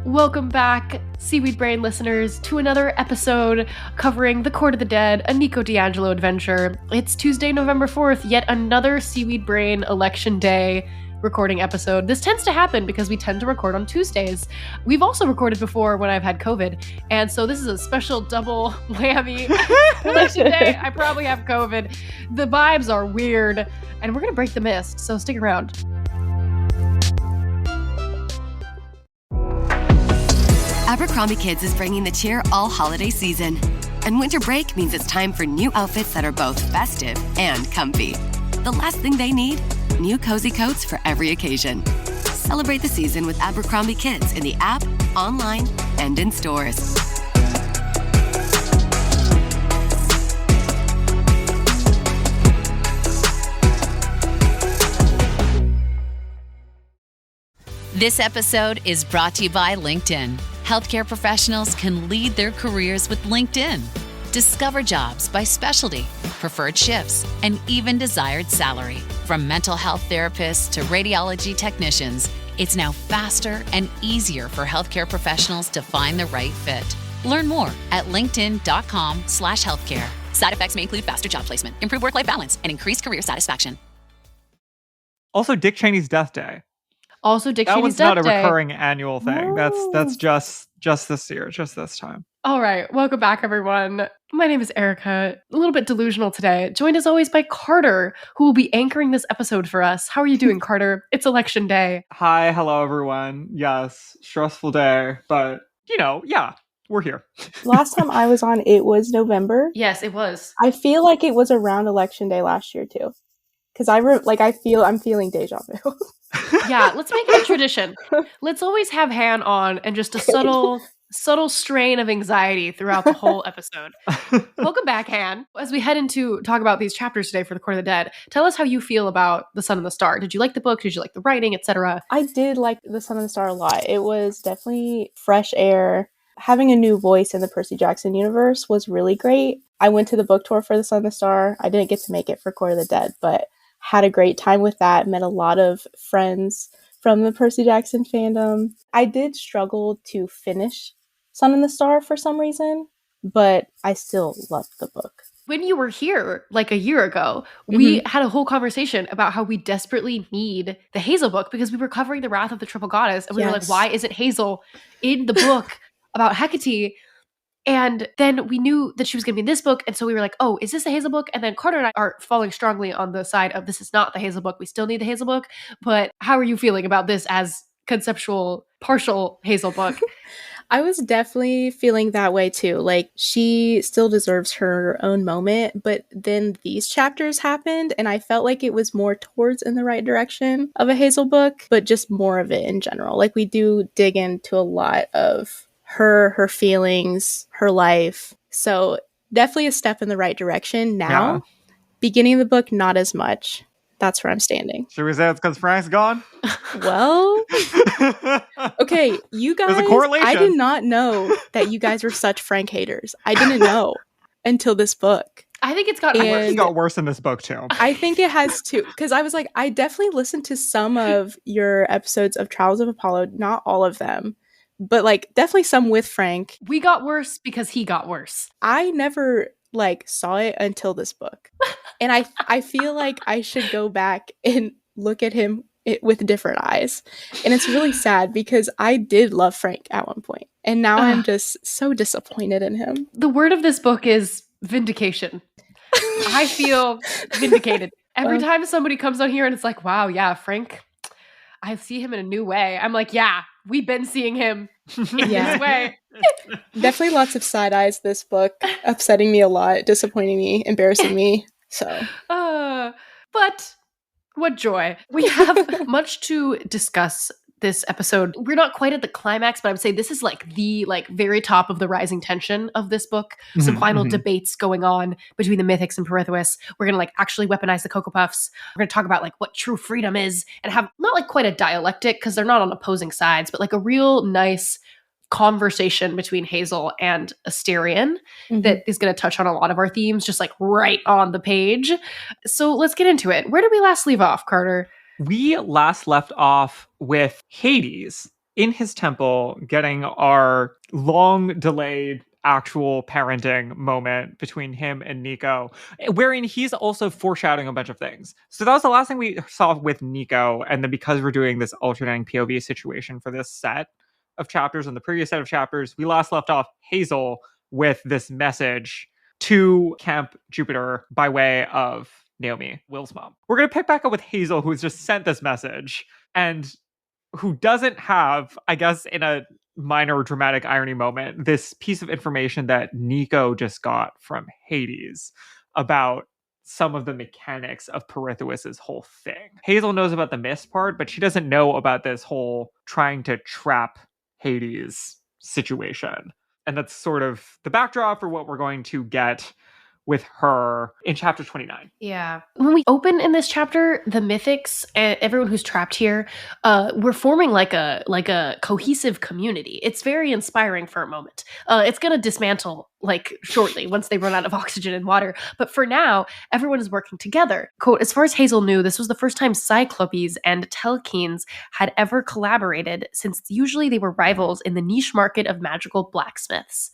Welcome back, Seaweed Brain listeners, to another episode covering The Court of the Dead, a Nico D'Angelo adventure. It's Tuesday, November 4th, yet another Seaweed Brain Election Day recording episode. This tends to happen because we tend to record on Tuesdays. We've also recorded before when I've had COVID, and so this is a special double whammy. Election Day, I probably have COVID. The vibes are weird, and we're going to break the mist, so stick around. Abercrombie Kids is bringing the cheer all holiday season. And winter break means it's time for new outfits that are both festive and comfy. The last thing they need? New cozy coats for every occasion. Celebrate the season with Abercrombie Kids in the app, online, and in stores. This episode is brought to you by LinkedIn. Healthcare professionals can lead their careers with LinkedIn. Discover jobs by specialty, preferred shifts, and even desired salary. From mental health therapists to radiology technicians, it's now faster and easier for healthcare professionals to find the right fit. Learn more at linkedin.com/healthcare. Side effects may include faster job placement, improved work-life balance, and increased career satisfaction. Also, Dick Cheney's death day. Also, Dick That Cheney's one's death not a day. recurring annual thing. No. That's just this year, just this time. All right, welcome back, everyone. My name is Erica, a little bit delusional today, joined as always by Carter, who will be anchoring this episode for us. How are you doing, Carter? It's election day. Hi, hello, everyone. Yes, stressful day, but, yeah, we're here. Last time I was on, it was November. Yes, it was. I feel like it was around election day last year, too. Because I'm feeling deja vu. Yeah, let's make it a tradition. Let's always have Han on and just a subtle strain of anxiety throughout the whole episode. Welcome back, Han. As we head into talk about these chapters today for The Court of the Dead, tell us how you feel about The Sun and the Star. Did you like the book? Did you like the writing, etc.? I did like The Sun and the Star a lot. It was definitely fresh air. Having a new voice in the Percy Jackson universe was really great. I went to the book tour for The Sun and the Star. I didn't get to make it for Court of the Dead, but had a great time with that. Met a lot of friends from the Percy Jackson fandom. I did struggle to finish Sun and the Star for some reason, but I still loved the book. When you were here like a year ago, we had a whole conversation about how we desperately need the Hazel book because we were covering the Wrath of the Triple Goddess, and we were like, why isn't Hazel in the book about Hecate? And then we knew that she was going to be in this book, and so we were like, oh, is this the Hazel book? And then Carter and I are falling strongly on the side of this is not the Hazel book. We still need the Hazel book. But how are you feeling about this as conceptual, partial Hazel book? I was definitely feeling that way too. Like, she still deserves her own moment, but then these chapters happened, and I felt like it was more towards in the right direction of a Hazel book, but just more of it in general. Like, we do dig into a lot of her feelings, her life. So definitely a step in the right direction now. Yeah. Beginning of the book, not as much. That's where I'm standing. Should we say it's because Frank's gone? Well, okay, you guys, there's a correlation. I did not know that you guys were such Frank haters. I didn't know until this book. I think it's gotten worse. It got worse in this book, too. I think it has, too. Because I was like, I definitely listened to some of your episodes of Trials of Apollo, not all of them. But, like, definitely some with Frank. We got worse because he got worse. I never, saw it until this book. And I feel like I should go back and look at him with different eyes. And it's really sad because I did love Frank at one point. And now I'm just so disappointed in him. The word of this book is vindication. I feel vindicated. Every time somebody comes on here and it's like, wow, yeah, Frank, I see him in a new way. I'm like, yeah, we've been seeing him in this way. Definitely lots of side eyes this book, upsetting me a lot, disappointing me, embarrassing me. So, but what joy. We have much to discuss this episode. We're not quite at the climax, but I would say this is the very top of the rising tension of this book. Some final debates going on between the Mythics and Pirithuos. We're going to actually weaponize the Cocoa Puffs. We're going to talk about what true freedom is and have not quite a dialectic because they're not on opposing sides, but a real nice conversation between Hazel and Asterion that is going to touch on a lot of our themes, just right on the page. So let's get into it. Where did we last leave off, Carter? We last left off with Hades in his temple getting our long delayed actual parenting moment between him and Nico, wherein he's also foreshadowing a bunch of things. So that was the last thing we saw with Nico. And then because we're doing this alternating POV situation for this set of chapters and the previous set of chapters, we last left off Hazel with this message to Camp Jupiter by way of Naomi, Will's mom. We're going to pick back up with Hazel, who's just sent this message and who doesn't have, I guess, in a minor dramatic irony moment, this piece of information that Nico just got from Hades about some of the mechanics of Pirithuos' whole thing. Hazel knows about the mist part, but she doesn't know about this whole trying to trap Hades situation. And that's sort of the backdrop for what we're going to get with her in chapter 29. Yeah. When we open in this chapter, the Mythics and everyone who's trapped here, we're forming like a cohesive community. It's very inspiring for a moment. It's going to dismantle like shortly once they run out of oxygen and water. But for now, everyone is working together. Quote, as far as Hazel knew, this was the first time Cyclopes and Telekines had ever collaborated, since usually they were rivals in the niche market of magical blacksmiths.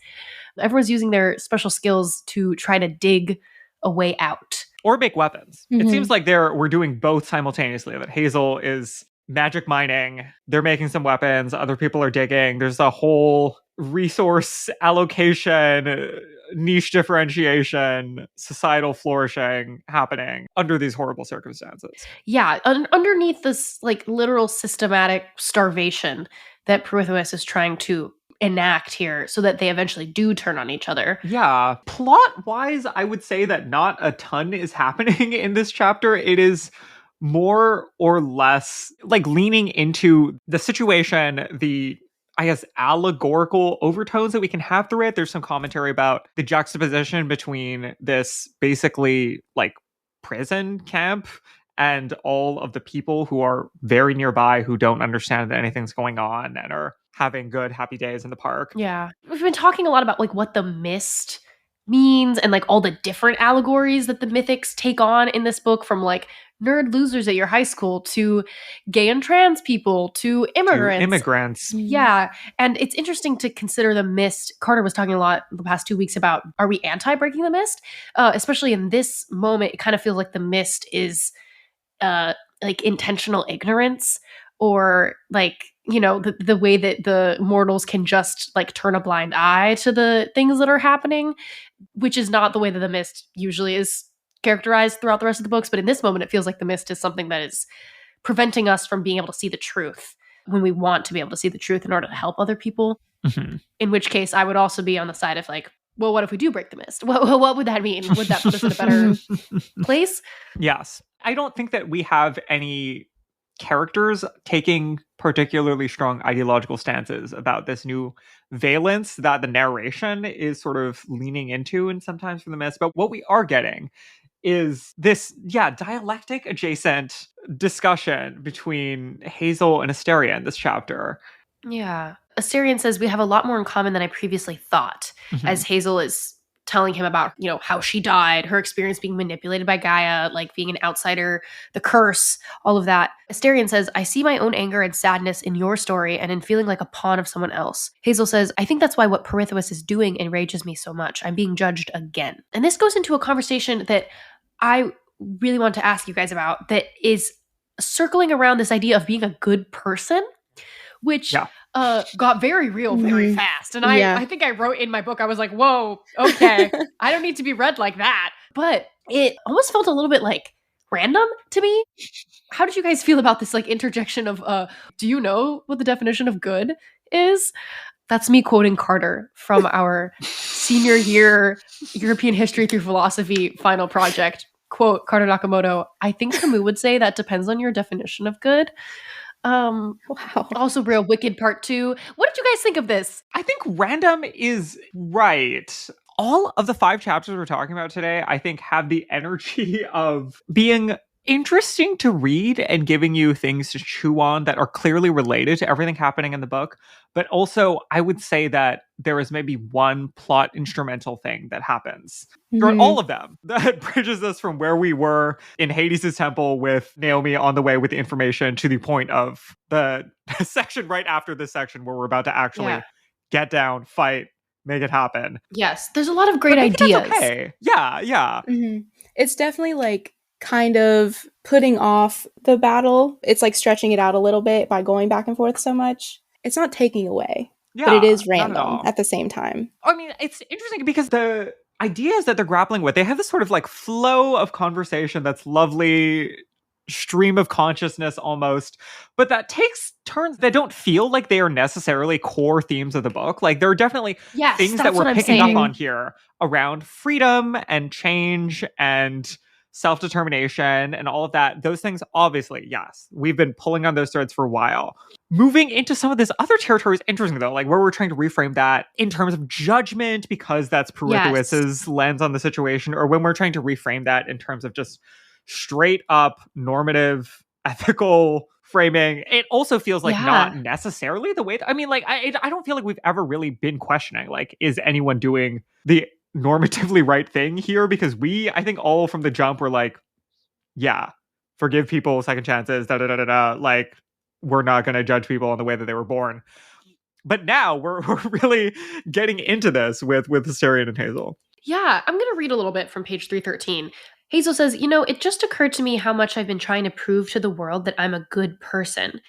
Everyone's using their special skills to try to dig a way out. Or make weapons. Mm-hmm. It seems like we're doing both simultaneously. That Hazel is magic mining, they're making some weapons, other people are digging. There's a whole resource allocation, niche differentiation, societal flourishing happening under these horrible circumstances. Yeah, underneath this like literal systematic starvation that Pirithuos is trying to enact here so that they eventually do turn on each other. Yeah. Plot-wise, I would say that not a ton is happening in this chapter. It is more or less like leaning into the situation, the, I guess, allegorical overtones that we can have through it. There's some commentary about the juxtaposition between this basically like prison camp and all of the people who are very nearby who don't understand that anything's going on and are having good, happy days in the park. Yeah. We've been talking a lot about like what the mist means and like all the different allegories that the Mythics take on in this book, from like nerd losers at your high school to gay and trans people to immigrants. Yeah. And it's interesting to consider the mist. Carter was talking a lot the past 2 weeks about, are we anti-breaking the mist? Especially in this moment, it kind of feels like the mist is like intentional ignorance, or like, you know, the way that the mortals can just like turn a blind eye to the things that are happening, which is not the way that the mist usually is characterized throughout the rest of the books. But in this moment, it feels like the mist is something that is preventing us from being able to see the truth when we want to be able to see the truth in order to help other people. Mm-hmm. In which case, I would also be on the side of like, well, what if we do break the mist? What would that mean? Would that put us in a better place? Yes. I don't think that we have any characters taking particularly strong ideological stances about this new valence that the narration is sort of leaning into, and sometimes for the mist. But what we are getting is this, dialectic adjacent discussion between Hazel and Asteria in this chapter. Yeah. Asterion says, we have a lot more in common than I previously thought, as Hazel is telling him about, you know, how she died, her experience being manipulated by Gaia, like being an outsider, the curse, all of that. Asterion says, I see my own anger and sadness in your story and in feeling like a pawn of someone else. Hazel says, I think that's why what Pirithuos is doing enrages me so much. I'm being judged again. And this goes into a conversation that I really want to ask you guys about, that is circling around this idea of being a good person, which got very real very fast. And I think I wrote in my book, I was like, whoa, okay, I don't need to be read like that. But it almost felt a little bit like random to me. How did you guys feel about this like interjection of, do you know what the definition of good is? That's me quoting Carter from our senior year European History through Philosophy final project. Quote, Carter Nakamoto, I think Camus would say that depends on your definition of good. Wow. Also real Wicked Part 2. What did you guys think of this? I think random is right. All of the 5 chapters we're talking about today, I think, have the energy of being interesting to read and giving you things to chew on that are clearly related to everything happening in the book. But also, I would say that there is maybe one plot instrumental thing that happens throughout all of them that bridges us from where we were in Hades' temple with Naomi on the way with the information to the point of the section right after this section where we're about to actually get down, fight, make it happen. Yes, there's a lot of great But maybe ideas. that's okay. Yeah. It's definitely like kind of putting off the battle. It's like stretching it out a little bit by going back and forth so much. It's not taking away, but it is random at the same time. I mean, it's interesting because the ideas that they're grappling with, they have this sort of like flow of conversation that's lovely, stream of consciousness almost, but that takes turns that don't feel like they are necessarily core themes of the book. Like there are definitely things that we're picking up on here around freedom and change and self-determination and all of that. Those things, obviously, yes, we've been pulling on those threads for a while. Moving into some of this other territory is interesting, though, like where we're trying to reframe that in terms of judgment, because that's Pirithuos's lens on the situation, or when we're trying to reframe that in terms of just straight up normative, ethical framing. It also feels like not necessarily the way I mean, like, I don't feel like we've ever really been questioning, like, is anyone doing the normatively right thing here? Because I think all from the jump were like, yeah, forgive people second chances, like, we're not going to judge people on the way that they were born. But now we're really getting into this with Asterion and Hazel. Yeah, I'm going to read a little bit from page 313. Hazel says, it just occurred to me how much I've been trying to prove to the world that I'm a good person.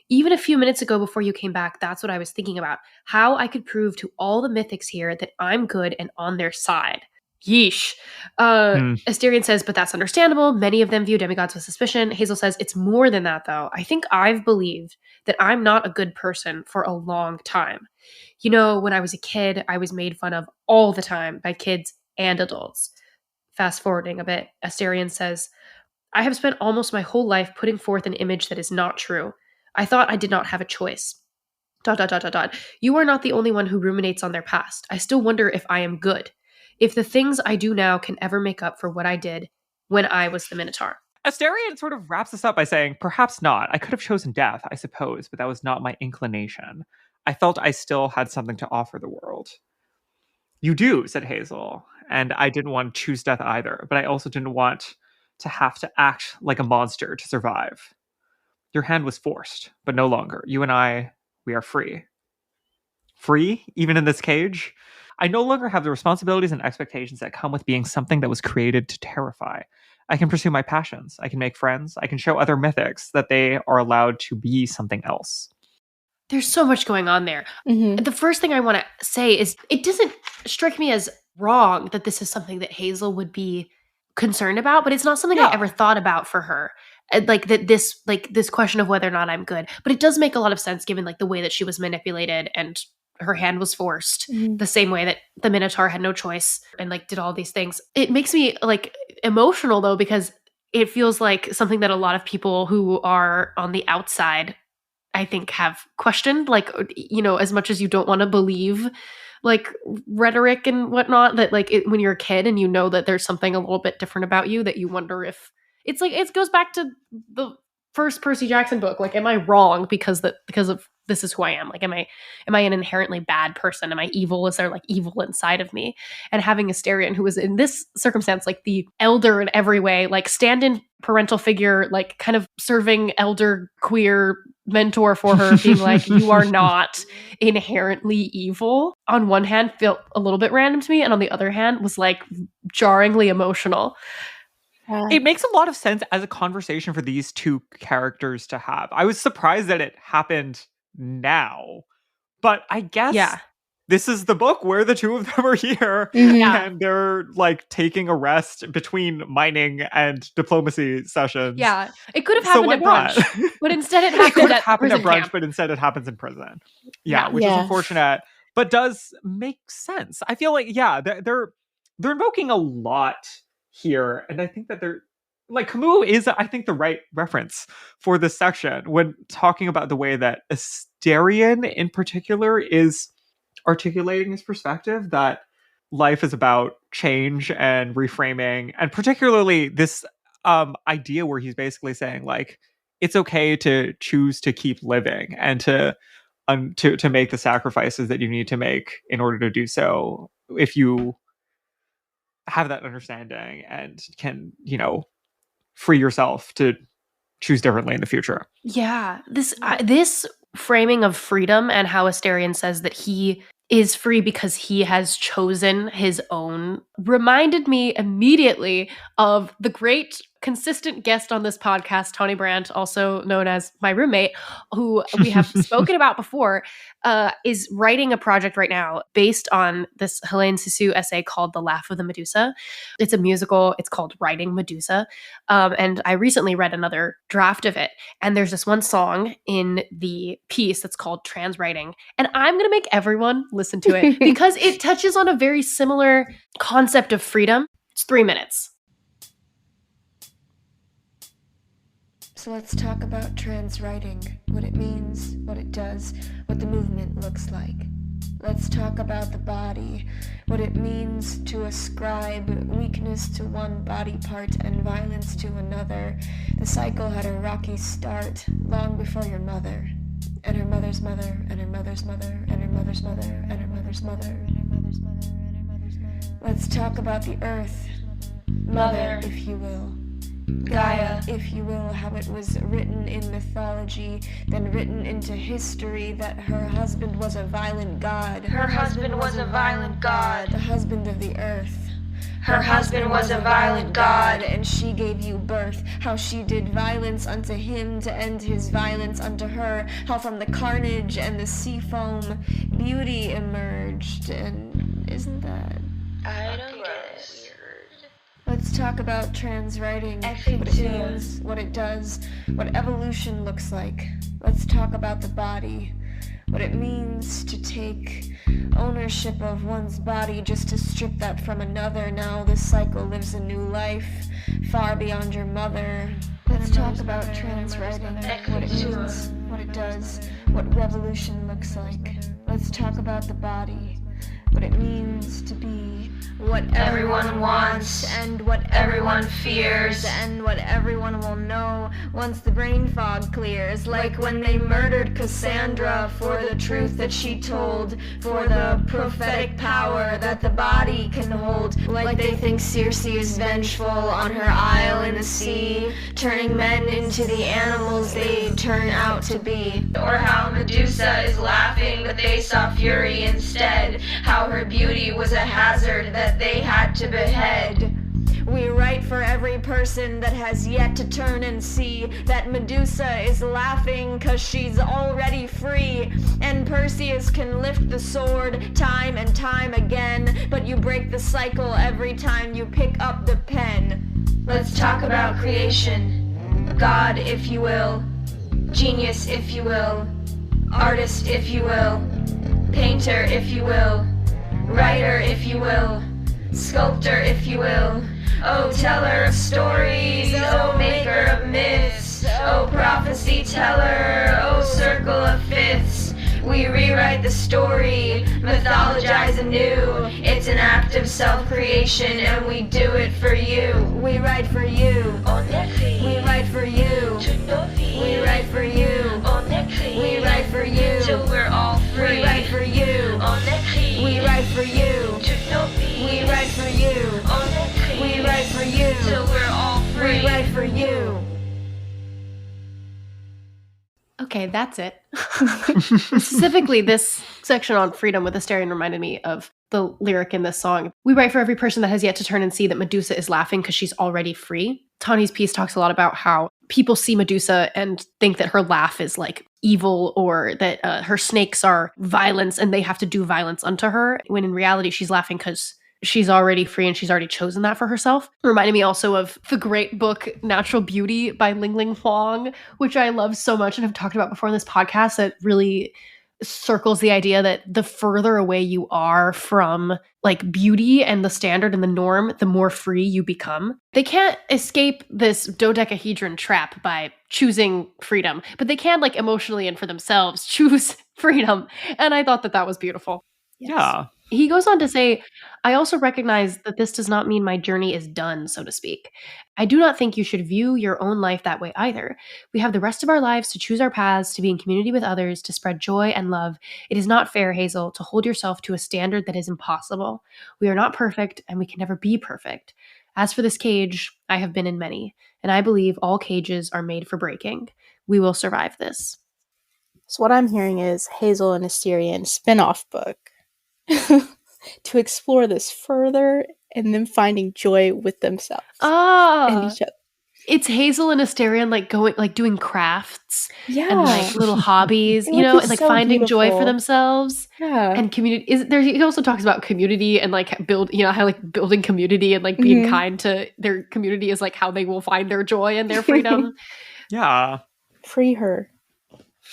Even a few minutes ago before you came back, that's what I was thinking about. How I could prove to all the mythics here that I'm good and on their side. Yeesh. Asterion says, but that's understandable. Many of them view demigods with suspicion. Hazel says, it's more than that, though. I think I've believed that I'm not a good person for a long time. When I was a kid, I was made fun of all the time by kids and adults. Fast forwarding a bit, Asterion says, I have spent almost my whole life putting forth an image that is not true. I thought I did not have a choice. ... You are not the only one who ruminates on their past. I still wonder if I am good. If the things I do now can ever make up for what I did when I was the Minotaur. Asterion sort of wraps this up by saying, perhaps not. I could have chosen death, I suppose, but that was not my inclination. I felt I still had something to offer the world. You do, said Hazel, and I didn't want to choose death either, but I also didn't want to have to act like a monster to survive. Your hand was forced, but no longer. You and I, we are free. Free, even in this cage? I no longer have the responsibilities and expectations that come with being something that was created to terrify. I can pursue my passions. I can make friends. I can show other mythics that they are allowed to be something else. There's so much going on there. The first thing I want to say is it doesn't strike me as wrong that this is something that Hazel would be concerned about, but it's not something I ever thought about for her. Like that this question of whether or not I'm good. But it does make a lot of sense given like the way that she was manipulated and her hand was forced, the same way that the Minotaur had no choice and like did all these things. It makes me like emotional though, because it feels like something that a lot of people who are on the outside, I think, have questioned, like, as much as you don't want to believe like rhetoric and whatnot, that like when you're a kid and that there's something a little bit different about you, that you wonder if it's like, it goes back to the first Percy Jackson book. Like, am I wrong because of this is who I am? Like, am I an inherently bad person? Am I evil? Is there like evil inside of me? And having Asterion, who was in this circumstance, like the elder in every way, like stand-in parental figure, like kind of serving elder queer mentor for her, being like, you are not inherently evil, on one hand felt a little bit random to me, and on the other hand was like jarringly emotional. It makes a lot of sense as a conversation for these two characters to have. I was surprised that it happened now, but I guess this is the book where the two of them are here and they're like taking a rest between mining and diplomacy sessions. Yeah, it could have happened at brunch, but instead it happened at brunch camp. But instead it happens in prison. Which is unfortunate, but does make sense. I feel like they're invoking a lot here, and I think that they're like, Camus is, I think, the right reference for this section when talking about the way that Asterion in particular is articulating his perspective that life is about change and reframing, and particularly this idea where he's basically saying like it's okay to choose to keep living and to make the sacrifices that you need to make in order to do so, if you have that understanding and can, free yourself to choose differently in the future. Yeah, this framing of freedom and how Asterion says that he is free because he has chosen his own reminded me immediately of the great consistent guest on this podcast, Tony Brandt, also known as my roommate, who we have spoken about before, is writing a project right now based on this Helene Cixous essay called The Laugh of the Medusa. It's a musical. It's called Writing Medusa. And I recently read another draft of it. And there's this one song in the piece that's called Trans Writing. And I'm going to make everyone listen to it because it touches on a very similar concept of freedom. It's 3 minutes. So let's talk about trans writing, what it means, what it does, what the movement looks like. Let's talk about the body, what it means to ascribe weakness to one body part and violence to another. The cycle had a rocky start long before your mother, and her mother's mother, and her mother's mother, and her mother's mother, and her mother's mother, and her mother's mother, and her mother's mother. Let's talk about the earth, mother, if you will. Gaia, if you will, how it was written in mythology, then written into history that her husband was a violent god. Her husband was a violent god. The husband of the earth. Her husband was a violent god, and she gave you birth. How she did violence unto him to end his violence unto her. How from the carnage and the sea foam, beauty emerged. And isn't that... I don't get it. Let's talk about trans writing, what it means, what it does, what evolution looks like. Let's talk about the body, what it means to take ownership of one's body just to strip that from another. Now this cycle lives a new life, far beyond your mother. Let's talk about trans writing, what it means, what it does, what revolution looks like. Let's talk about the body, what it means to be what everyone wants and what everyone fears and what everyone will know once the brain fog clears, like when they murdered Cassandra for the truth that she told, for the prophetic power that the body can hold, like they think Circe is vengeful on her isle in the sea, turning men into the animals they turn out to be, or how Medusa is laughing but they saw fury instead, how her beauty was a hazard that they had to behead. We write for every person that has yet to turn and see that Medusa is laughing 'cause she's already free, and Perseus can lift the sword time and time again, but you break the cycle every time you pick up the pen. Let's talk about creation, God if you will, genius if you will, artist if you will, painter if you will, writer if you will, sculptor if you will, oh teller of stories, oh maker of myths, oh prophecy teller, oh circle of fifths. We rewrite the story, mythologize anew. It's an act of self-creation and we do it for you. We write for you. We write for you. We write for you. We write for you. Till we're all free. We write for you. We write for you. We write for you. We write for you. Till we're all free. We write for you. Okay, that's it. Specifically, this section on freedom with Asterion reminded me of the lyric in this song. We write for every person that has yet to turn and see that Medusa is laughing because she's already free. Tani's piece talks a lot about how people see Medusa and think that her laugh is like evil, or that her snakes are violence and they have to do violence unto her, when in reality she's laughing because she's already free and she's already chosen that for herself. It reminded me also of the great book Natural Beauty by Ling Ling Huang, which I love so much and have talked about before in this podcast, that really circles the idea that the further away you are from like beauty and the standard and the norm, the more free you become. They can't escape this dodecahedron trap by choosing freedom, but they can like emotionally and for themselves choose freedom. And I thought that that was beautiful. Yes. Yeah. He goes on to say, I also recognize that this does not mean my journey is done, so to speak. I do not think you should view your own life that way either. We have the rest of our lives to choose our paths, to be in community with others, to spread joy and love. It is not fair, Hazel, to hold yourself to a standard that is impossible. We are not perfect, and we can never be perfect. As for this cage, I have been in many, and I believe all cages are made for breaking. We will survive this. So what I'm hearing is Hazel and Asterion spin-off book to explore this further and then finding joy with themselves and each other. It's Hazel and Asterion doing crafts and like little hobbies, It you would know, be and like so finding joy for beautiful. themselves. Yeah. And community is there. He also talks about community and like how like building community and like being kind to their community is like how they will find their joy and their freedom. Yeah. Free her.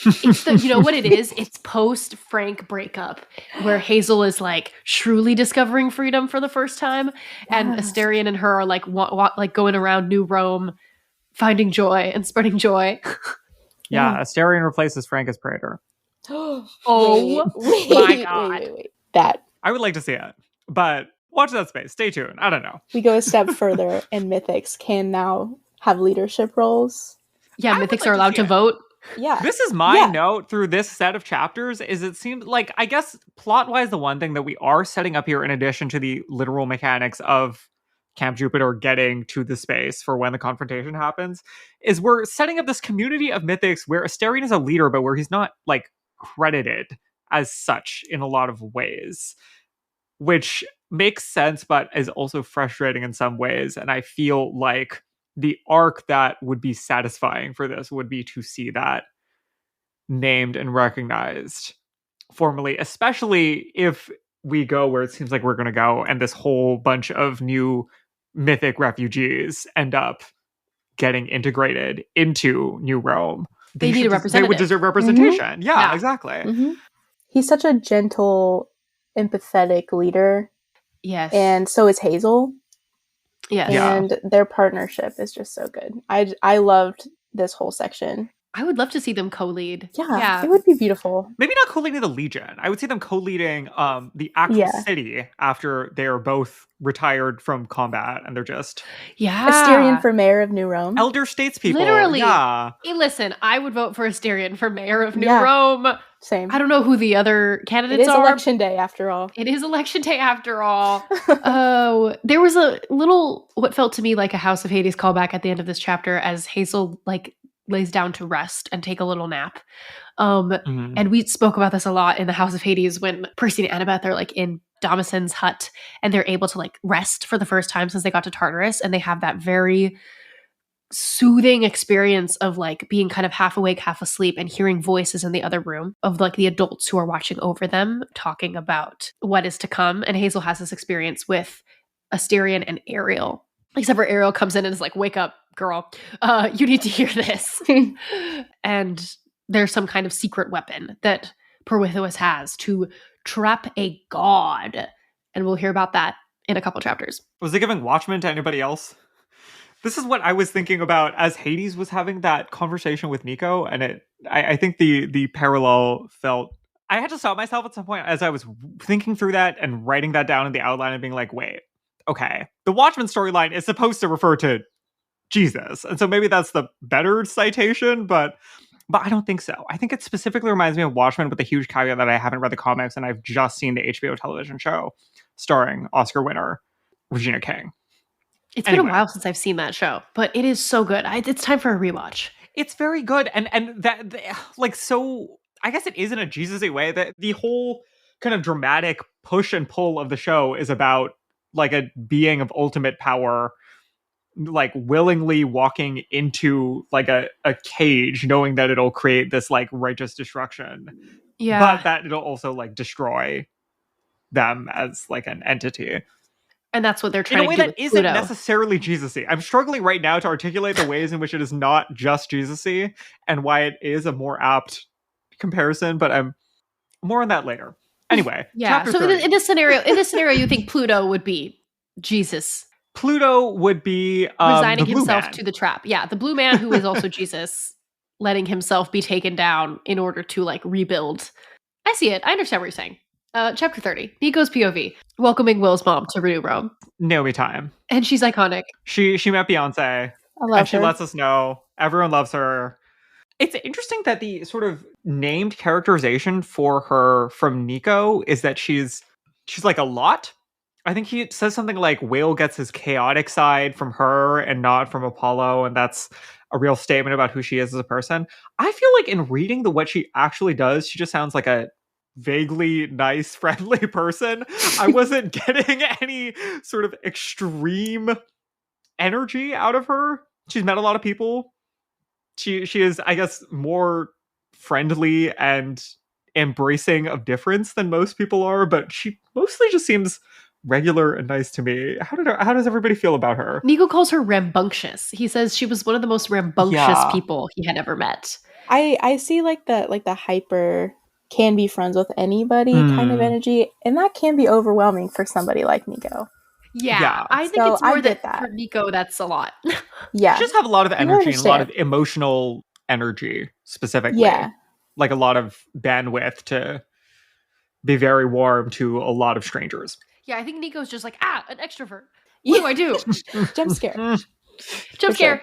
It's you know what it is? It's post Frank breakup where Hazel is like truly discovering freedom for the first time, and Asterion and her are like like going around New Rome, finding joy and spreading joy. Yeah, Asterion replaces Frank as Praetor. Oh my god! Wait. That I would like to see it, but watch that space. Stay tuned. I don't know. we go a step further, and Mythics can now have leadership roles. Yeah, Mythics are allowed to vote. Yeah. This is my note through this set of chapters is it seems like, I guess, plot-wise, the one thing that we are setting up here in addition to the literal mechanics of Camp Jupiter getting to the space for when the confrontation happens is we're setting up this community of mythics where Asterion is a leader, but where he's not, like, credited as such in a lot of ways, which makes sense, but is also frustrating in some ways. And I feel like the arc that would be satisfying for this would be to see that named and recognized formally, especially if we go where it seems like we're going to go and this whole bunch of new mythic refugees end up getting integrated into New Rome. They need a representative. They would deserve representation. Yeah, exactly. Mm-hmm. He's such a gentle, empathetic leader. Yes. And so is Hazel. Yes. And their partnership is just so good. I loved this whole section. I would love to see them co-lead. Yeah. It would be beautiful. Maybe not co-leading the Legion. I would see them co-leading the actual city after they are both retired from combat and they're just Asterion for mayor of New Rome. Elder statespeople. Literally. Yeah. Hey, listen, I would vote for Asterion for mayor of New Rome. Same. I don't know who the other candidates are. It is election day after all. It is election day after all. Oh, there was a little, what felt to me like a House of Hades callback at the end of this chapter as Hazel like lays down to rest and take a little nap. And we spoke about this a lot in the House of Hades when Percy and Annabeth are like in Damasen's hut and they're able to like rest for the first time since they got to Tartarus, and they have that very soothing experience of like being kind of half awake, half asleep, and hearing voices in the other room of like the adults who are watching over them talking about what is to come. And Hazel has this experience with Asterion and Ariel, except for Ariel comes in and is like, wake up, girl, you need to hear this. And there's some kind of secret weapon that Pirithuos has to trap a god, and we'll hear about that in a couple chapters. Was it giving Watchmen to anybody else? This is what I was thinking about as Hades was having that conversation with Nico, and I think the parallel felt. I had to stop myself at some point as I was thinking through that and writing that down in the outline and being like, wait, okay, the Watchmen storyline is supposed to refer to Jesus, and so maybe that's the better citation, but I don't think so. I think it specifically reminds me of Watchmen with the huge caveat that I haven't read the comics and I've just seen the HBO television show starring Oscar winner Regina King. It's been a while since I've seen that show, but it is so good. It's time for a rewatch. It's very good. And that, like, so I guess it is in a Jesus-y way that the whole kind of dramatic push and pull of the show is about like a being of ultimate power, like willingly walking into like a cage, knowing that it'll create this like righteous destruction. Yeah. But that it'll also like destroy them as like an entity. And that's what they're trying to do. In a way that isn't necessarily Jesus-y. I'm struggling right now to articulate the ways in which it is not just Jesus-y and why it is a more apt comparison, but I'm more on that later. Anyway, yeah. So in this scenario, you think Pluto would be Jesus. Pluto would be resigning himself to the trap. Yeah, the blue man who is also Jesus, letting himself be taken down in order to like rebuild. I see it. I understand what you're saying. Chapter 30, Nico's POV, welcoming Will's mom to New Rome. Naomi time. And she's iconic. She met Beyonce. I love and she her. lets us know everyone loves her. It's interesting that the sort of named characterization for her from Nico is that she's like a lot. I think he says something like Whale gets his chaotic side from her and not from Apollo, and that's a real statement about who she is as a person. I feel like in reading what she actually does, she just sounds like a vaguely nice, friendly person. I wasn't getting any sort of extreme energy out of her. She's met a lot of people. She is, I guess, more friendly and embracing of difference than most people are, but she mostly just seems regular and nice to me. How does everybody feel about her? Nico calls her rambunctious. He says she was one of the most rambunctious people he had ever met. I see like the hyper can be friends with anybody kind of energy, and that can be overwhelming for somebody like Nico. Yeah. I think it's more that for Nico that's a lot. Yeah. She just have a lot of energy and a lot of emotional energy specifically. Yeah. Like a lot of bandwidth to be very warm to a lot of strangers. Yeah, I think Nico's just like, an extrovert. What do I do? Jump scare. Jump scare. Sure.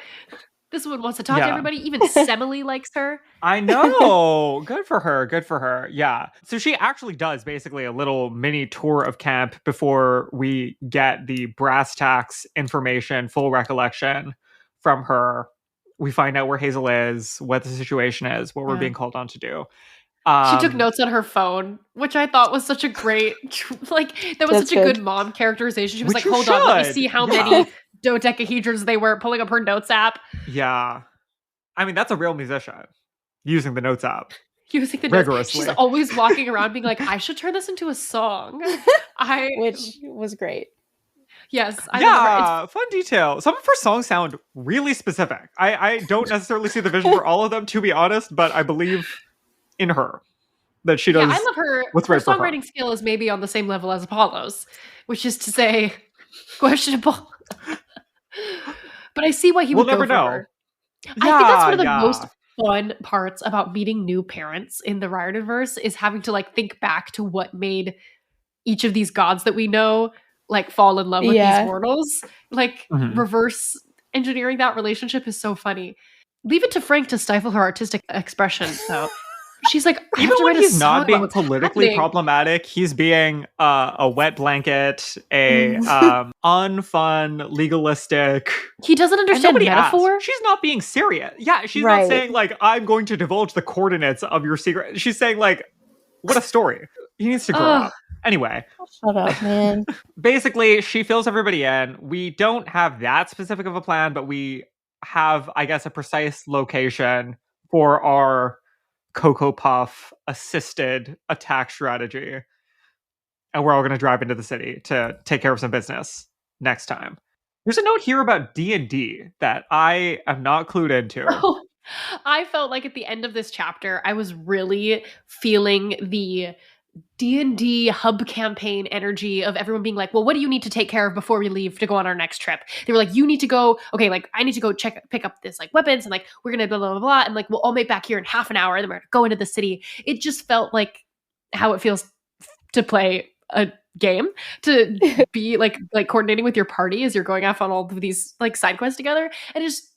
This one wants to talk to everybody. Even Semele likes her. I know. Good for her. Yeah. So she actually does basically a little mini tour of camp before we get the brass tacks information, full recollection from her. We find out where Hazel is, what the situation is, what we're being called on to do. She took notes on her phone, which I thought was such a great, that was such a good mom characterization. She was like, hold on, let me see how many dodecahedrons they were, pulling up her notes app. Yeah. I mean, that's a real musician using the notes app. Using the rigorously. She's always walking around being like, I should turn this into a song. Which was great. Yes. Fun detail. Some of her songs sound really specific. I don't necessarily see the vision for all of them, to be honest, but I believe in her that she does. Yeah, I love her. Her songwriting skill is maybe on the same level as Apollo's, which is to say, questionable. But I see why he would go for her. I think that's one of the most fun parts about meeting new parents in the Riordanverse is having to think back to what made each of these gods that we know fall in love with these mortals. Reverse engineering that relationship is so funny. Leave it to Frank to stifle her artistic expression, though. She's like, I even have to when write he's not being politically happening. problematic, he's being a wet blanket, a unfun, legalistic. He doesn't understand metaphor. Asked. She's not being serious. Yeah, she's not saying I'm going to divulge the coordinates of your secret. She's saying what a story. He needs to grow up. Anyway. Shut up, man. Basically, she fills everybody in. We don't have that specific of a plan, but we have, I guess, a precise location for our Cocoa Puff assisted attack strategy. And we're all going to drive into the city to take care of some business next time. There's a note here about D&D that I am not clued into. Oh, I felt like at the end of this chapter, I was really feeling the D&D hub campaign energy of everyone being like, well, what do you need to take care of before we leave to go on our next trip? They were like, you need to go, okay, I need to go pick up this weapons and we're going to blah, blah, blah, blah. And we'll all meet back here in half an hour and then we're going to go into the city. It just felt like how it feels to play a game, to be coordinating with your party as you're going off on all of these side quests together. And I just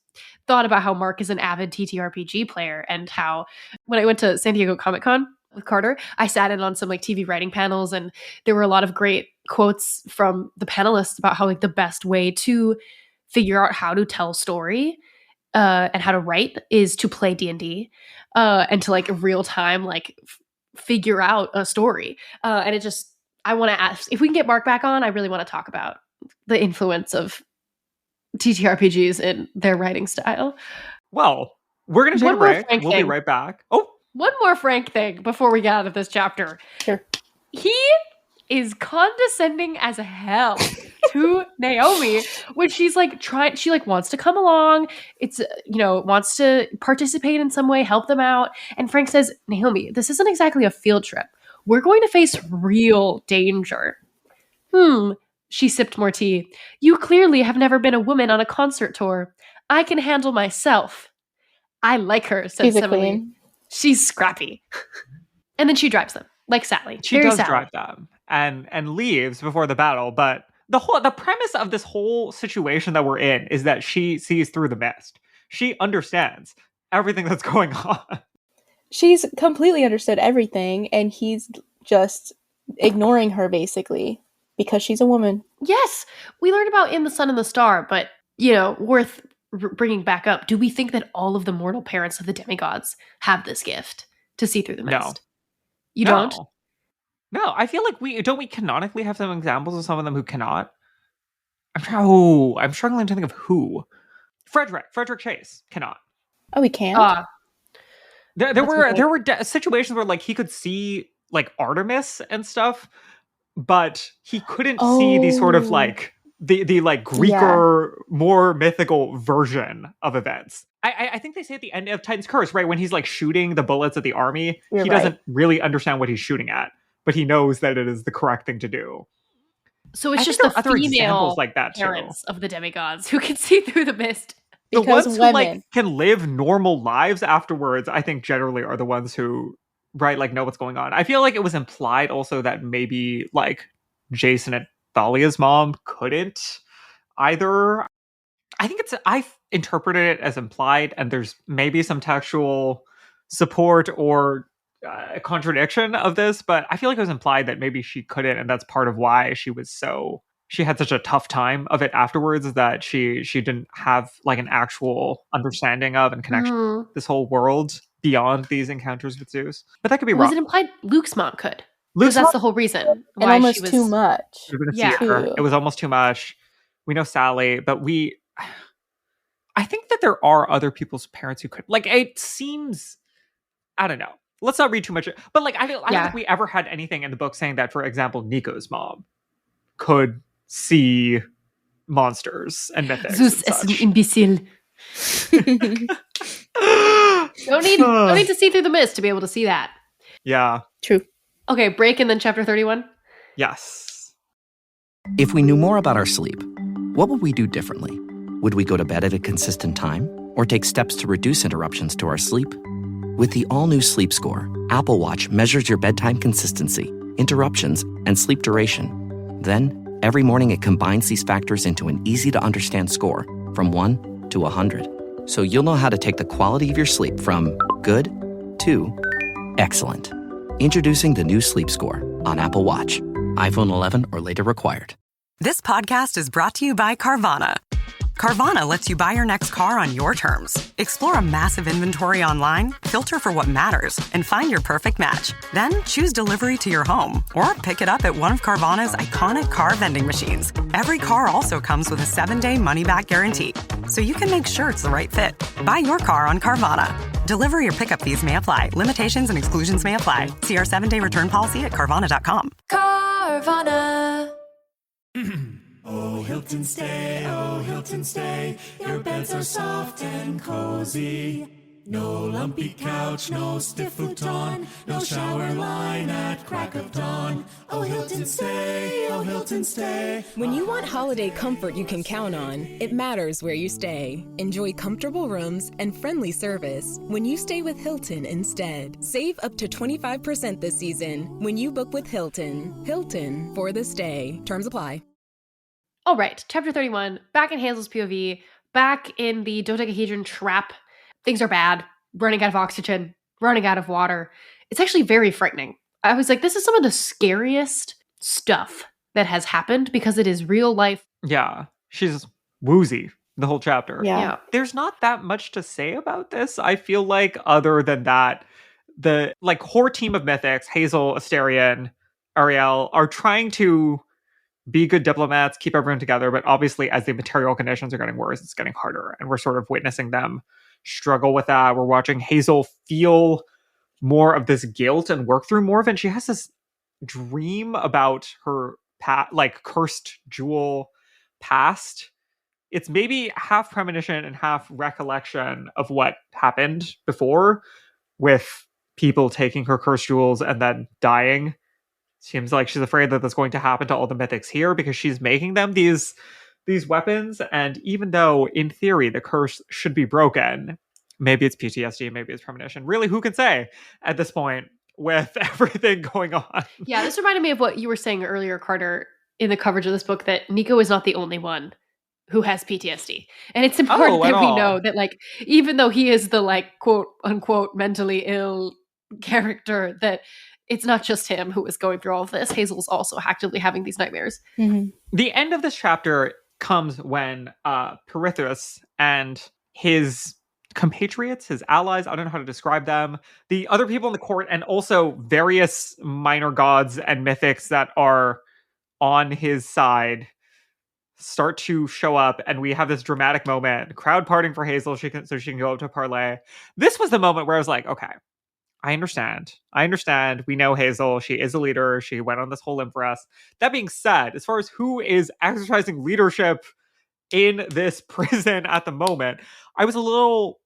thought about how Mark is an avid TTRPG player and how when I went to San Diego Comic-Con with Carter, I sat in on some TV writing panels, and there were a lot of great quotes from the panelists about how the best way to figure out how to tell a story and how to write is to play D&D and to real time figure out a story. And it just, I want to ask if we can get Mark back on. I really want to talk about the influence of TTRPGs in their writing style. Well, we're going to take a break. We'll be right back. Oh, one more Frank thing before we get out of this chapter. Sure. He is condescending as hell to Naomi when she's trying. She wants to come along. It's wants to participate in some way, help them out. And Frank says, Naomi, this isn't exactly a field trip. We're going to face real danger. She sipped more tea. You clearly have never been a woman on a concert tour. I can handle myself. I like her, said Semele. She's scrappy. And then she drives them. Like Sally. She Very does Sally. drive them and leaves before the battle, but the premise of this whole situation that we're in is that she sees through the mist. She understands everything that's going on. She's completely understood everything, and he's just ignoring her, basically, because she's a woman. Yes, we learned about In the Sun and the Star, but, worth bringing back up. Do we think that all of the mortal parents of the demigods have this gift to see through the mist? No. You don't? No, I feel like we canonically have some examples of some of them who cannot. I'm struggling to think of who. Frederick Chase cannot. Oh, he can't? There were situations where like he could see like Artemis and stuff, but he couldn't see the sort of like the like Greeker, more mythical version of events. I think they say at the end of Titan's Curse, right, when he's like shooting the bullets at the army, he doesn't really understand what he's shooting at, but he knows that it is the correct thing to do. So it's just the other female examples like that parents of the demigods who can see through the mist. The Because ones women. who like can live normal lives afterwards, I think generally are the ones who, right, like know what's going on. I feel like it was implied also that maybe like Jason and Thalia's mom couldn't either. I've interpreted it as implied, and there's maybe some textual support or contradiction of this, but I feel like it was implied that maybe she couldn't, and that's part of why she had such a tough time of it afterwards, is that she didn't have like an actual understanding of and connection to this whole world beyond these encounters with Zeus. But that could be wrong. Was it implied Luke's mom could? Luke's Because that's mom- the whole reason And why almost she was too much. Yeah. It was almost too much. We know Sally, but I think that there are other people's parents who could. Like, it seems, I don't know. Let's not read too much. But like, I don't think we ever had anything in the book saying that, for example, Nico's mom could see monsters and mythics. Zeus and es un such. imbecile. Don't need to see through the mist to be able to see that. Yeah. True. Okay, break and then chapter 31. Yes. If we knew more about our sleep, what would we do differently? Would we go to bed at a consistent time or take steps to reduce interruptions to our sleep? With the all-new Sleep Score, Apple Watch measures your bedtime consistency, interruptions, and sleep duration. Then, every morning it combines these factors into an easy-to-understand score from 1 to 100. So you'll know how to take the quality of your sleep from good to excellent. Introducing the new Sleep Score on Apple Watch. iPhone 11 or later required. This podcast is brought to you by Carvana. Carvana lets you buy your next car on your terms. Explore a massive inventory online, filter for what matters, and find your perfect match. Then choose delivery to your home or pick it up at one of Carvana's iconic car vending machines. Every car also comes with a 7-day money-back guarantee, so you can make sure it's the right fit. Buy your car on Carvana. Delivery or pickup fees may apply. Limitations and exclusions may apply. See our 7-day return policy at Carvana.com. Carvana. Oh, Hilton stay, your beds are soft and cozy. No lumpy couch, no stiff futon, no shower line at crack of dawn. Oh, Hilton stay. When you want holiday comfort you can count on, it matters where you stay. Enjoy comfortable rooms and friendly service when you stay with Hilton instead. Save up to 25% this season when you book with Hilton. Hilton for the stay. Terms apply. All right, chapter 31, back in Hazel's POV, back in the dodecahedron trap. Things are bad, running out of oxygen, running out of water. It's actually very frightening. I was like, this is some of the scariest stuff that has happened because it is real life. Yeah. She's woozy the whole chapter. Yeah. There's not that much to say about this, I feel like, other than that the like core team of mythics, Hazel, Asterion, Ariel, are trying to be good diplomats, keep everyone together, but obviously as the material conditions are getting worse, it's getting harder, and we're sort of witnessing them struggle with that. We're watching Hazel feel more of this guilt and work through more of it. She has this dream about her cursed jewel past. It's maybe half premonition and half recollection of what happened before, with people taking her cursed jewels and then dying. Seems like she's afraid that that's going to happen to all the mythics here because she's making them these weapons. And even though in theory the curse should be broken, maybe it's PTSD, maybe it's premonition. Really, who can say at this point with everything going on. Yeah, this reminded me of what you were saying earlier, Carter, in the coverage of this book, that Nico is not the only one who has PTSD. And it's important that we know that, like, even though he is the, like, quote unquote mentally ill character, that it's not just him who is going through all of this. Hazel's also actively having these nightmares. Mm-hmm. The end of this chapter comes when Pirithuos and his compatriots, his allies, I don't know how to describe them, the other people in the court, and also various minor gods and mythics that are on his side, start to show up, and we have this dramatic moment, crowd parting for Hazel so she can go up to parlay. This was the moment where I was like, okay, I understand. We know Hazel. She is a leader. She went on this whole limb for us. That being said, as far as who is exercising leadership in this prison at the moment, I was a little...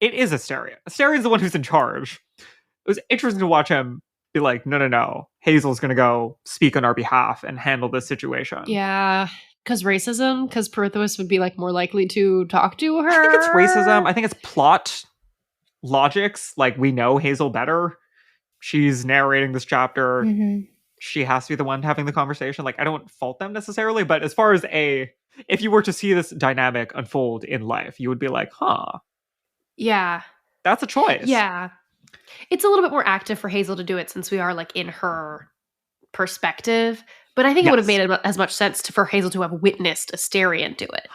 It is Asterion. Asterion is the one who's in charge. It was interesting to watch him be like, no. Hazel's going to go speak on our behalf and handle this situation. Yeah, because racism? Because Pirithuos would be, like, more likely to talk to her? I think it's racism. I think it's plot logics. Like, we know Hazel better. She's narrating this chapter. Mm-hmm. She has to be the one having the conversation. Like, I don't fault them necessarily, but as far as if you were to see this dynamic unfold in life, you would be like, huh. Yeah. That's a choice. Yeah. It's a little bit more active for Hazel to do it since we are, like, in her perspective. But I think it would have made as much sense for Hazel to have witnessed Asterion do it.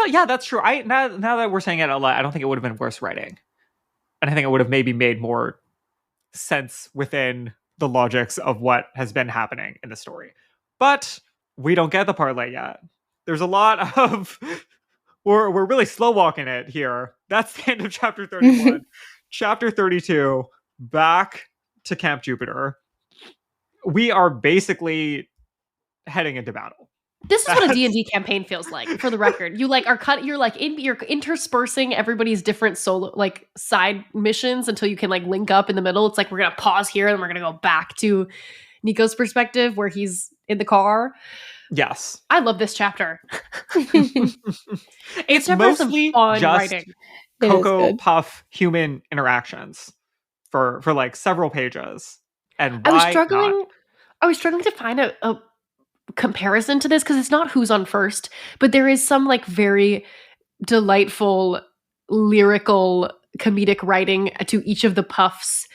Yeah, that's true. Now that we're saying it a lot, I don't think it would have been worse writing. And I think it would have maybe made more sense within the logics of what has been happening in the story. But we don't get the parlay yet. There's a lot of... We're really slow walking it here. That's the end of chapter 31. Chapter 32, back to Camp Jupiter. We are basically heading into battle. This is what a D&D campaign feels like, for the record. You, like, you're interspersing everybody's different solo, like, side missions until you can, like, link up in the middle. It's like, we're going to pause here and we're going to go back to Nico's perspective where he's in the car. Yes. I love this chapter. It's mostly just writing. Cocoa Puff human interactions for like several pages. And why I was struggling to find a comparison to this because it's not who's on first, but there is some, like, very delightful lyrical comedic writing to each of the puffs,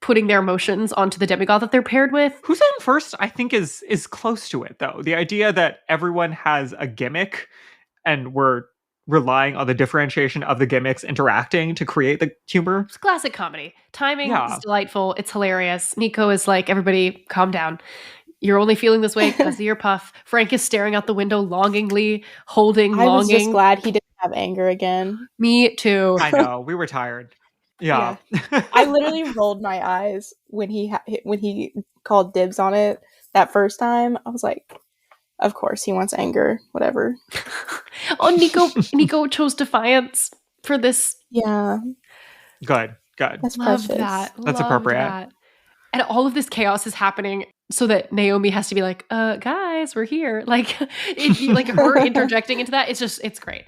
putting their emotions onto the demigod that they're paired with. Who's on first, I think, is close to it, though. The idea that everyone has a gimmick and we're relying on the differentiation of the gimmicks interacting to create the humor. It's classic comedy. Timing is delightful. It's hilarious. Nico is like, everybody calm down. You're only feeling this way because of your puff. Frank is staring out the window longingly, longing. I was just glad he didn't have anger again. Me too. I know. We were tired. Yeah. I literally rolled my eyes when he called dibs on it that first time. I was like, of course he wants anger, whatever. Nico chose defiance for this. Yeah. Good. That's Love precious. that. That's appropriate. And all of this chaos is happening so that Naomi has to be like, guys, we're here. Like, like her interjecting into that. It's great.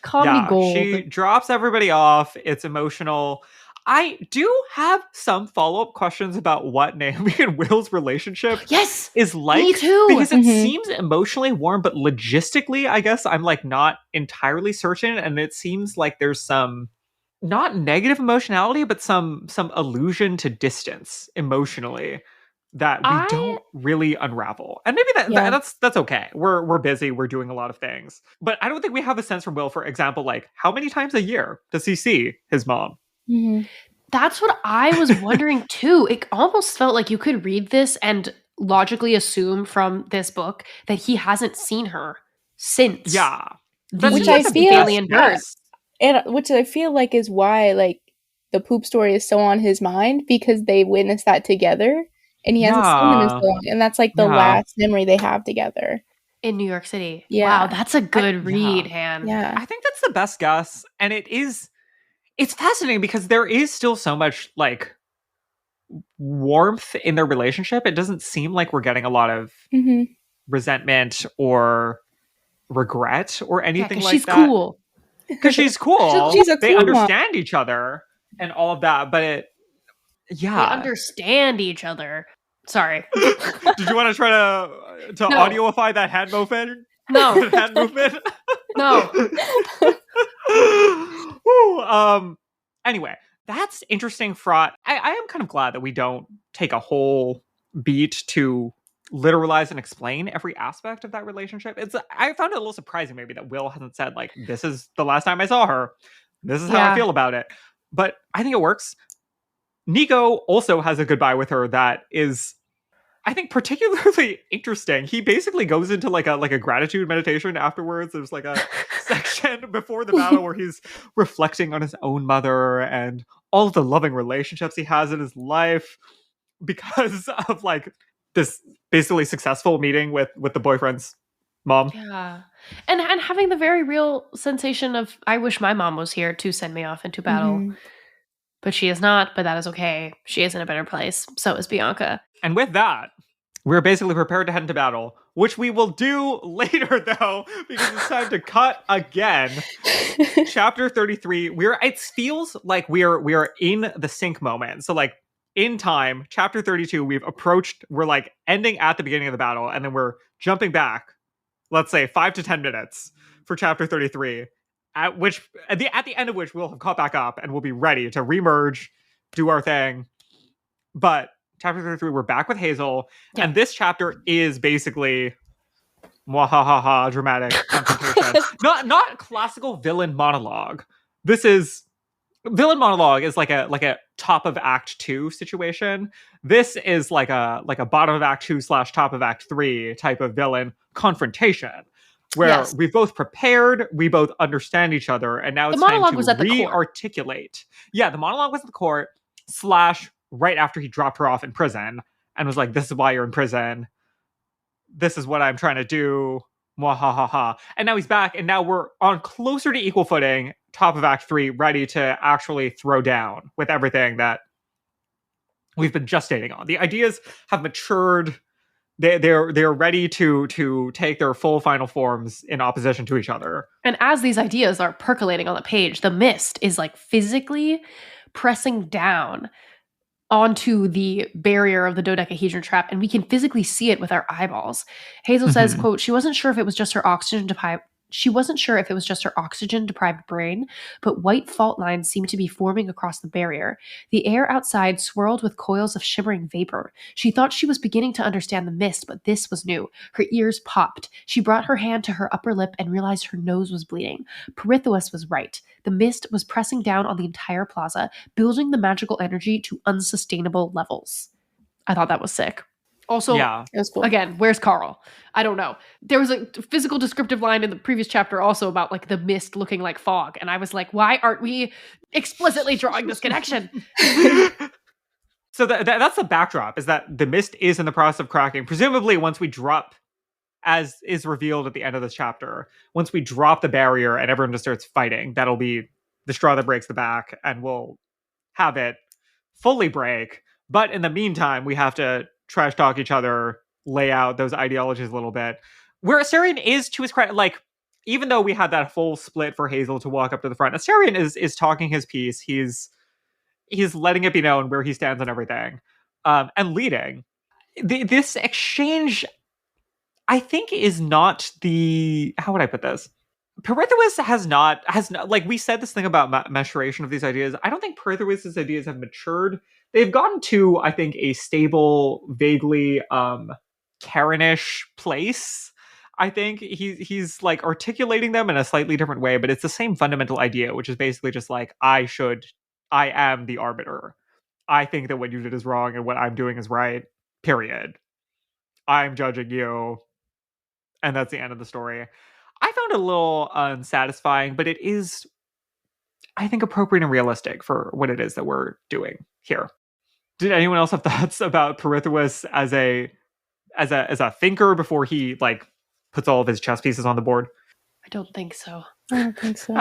Comedy gold. She drops everybody off. It's emotional. I do have some follow-up questions about what Naomi and Will's relationship is like. Me too. Because it seems emotionally warm, but logistically, I guess I'm like not entirely certain. And it seems like there's some not negative emotionality, but some allusion to distance emotionally that we don't really unravel. And maybe that's okay. We're busy. We're doing a lot of things. But I don't think we have a sense from Will, for example, like how many times a year does he see his mom? Mm-hmm. That's what I was wondering too. It almost felt like you could read this and logically assume from this book that he hasn't seen her since. Yeah. Which I feel alien birth. And which I feel like is why like the poop story is so on his mind, because they witnessed that together and he hasn't seen them in so long. And that's like the last memory they have together. In New York City. Yeah. Wow, that's a good read, Han. Yeah. I think that's the best guess. And it's fascinating because there is still so much like warmth in their relationship. It doesn't seem like we're getting a lot of resentment or regret or anything like that. She's cool. Because she's cool. She's a cool they understand each other and all of that. But They Yeah. understand each other. Sorry. Did you want to try to No. audioify that hand movement? No. That hand movement? No. Woo, anyway, that's interesting, fraught. I am kind of glad that we don't take a whole beat to literalize and explain every aspect of that relationship. I found it a little surprising maybe that Will hasn't said, like, this is the last time I saw her. This is how I feel about it. But I think it works. Nico also has a goodbye with her that is, I think, particularly interesting. He basically goes into like a gratitude meditation afterwards. There's like a section before the battle where he's reflecting on his own mother and all of the loving relationships he has in his life because of like this basically successful meeting with the boyfriend's mom. Yeah. And having the very real sensation of, I wish my mom was here to send me off into battle. But she is not, but that is okay. She is in a better place. So is Bianca. And with that, we're basically prepared to head into battle, which we will do later, though, because it's time to cut again. Chapter 33. It feels like we're in the sync moment. So, like, in time, chapter 32, we're like ending at the beginning of the battle, and then we're jumping back, let's say 5 to 10 minutes for chapter 33. At the end of which we'll have caught back up and we'll be ready to remerge, do our thing. But chapter 33, we're back with Hazel, and this chapter is basically mwahaha dramatic confrontation. not classical villain monologue. Villain monologue is like a top of Act 2 situation. This is like a bottom of Act 2 / top of Act 3 type of villain confrontation. Where we've both prepared, we both understand each other, and now it's time to re-articulate. Yeah, the monologue was at the court / right after he dropped her off in prison and was like, this is why you're in prison. This is what I'm trying to do. Mwahaha. And now he's back, and now we're on closer to equal footing, top of Act 3, ready to actually throw down with everything that we've been gestating on. The ideas have matured. They're ready to take their full final forms in opposition to each other. And as these ideas are percolating on the page, the mist is like physically pressing down onto the barrier of the dodecahedron trap, and we can physically see it with our eyeballs. Hazel says, quote, she wasn't sure if it was just her oxygen-deprived brain, but white fault lines seemed to be forming across the barrier. The air outside swirled with coils of shimmering vapor. She thought she was beginning to understand the mist, but this was new. Her ears popped. She brought her hand to her upper lip and realized her nose was bleeding. Pirithuos was right. The mist was pressing down on the entire plaza, building the magical energy to unsustainable levels. I thought that was sick. Also, it was cool. Again, where's Carl? I don't know. There was a physical descriptive line in the previous chapter also about like the mist looking like fog. And I was like, why aren't we explicitly drawing this connection? So that's the backdrop, is that the mist is in the process of cracking. Presumably once we drop, as is revealed at the end of this chapter, once we drop the barrier and everyone just starts fighting, that'll be the straw that breaks the back, and we'll have it fully break. But in the meantime, we have to trash talk each other, lay out those ideologies a little bit. Where Asterion is, to his credit, like, even though we had that full split for Hazel to walk up to the front, Asterion is talking his piece. He's letting it be known where he stands on everything, and leading. This exchange, I think, is not the, how would I put this? Pirithuos has not, like, we said this thing about maturation of these ideas. I don't think Pirithuos' ideas have matured. They've gotten to, I think, a stable, vaguely Karenish place. I think he's like articulating them in a slightly different way, but it's the same fundamental idea, which is basically just like, I am the arbiter. I think that what you did is wrong and what I'm doing is right, period. I'm judging you. And that's the end of the story. I found it a little unsatisfying, but it is, I think, appropriate and realistic for what it is that we're doing here. Did anyone else have thoughts about Pirithuos as a thinker before he like puts all of his chess pieces on the board? I don't think so. I don't think so.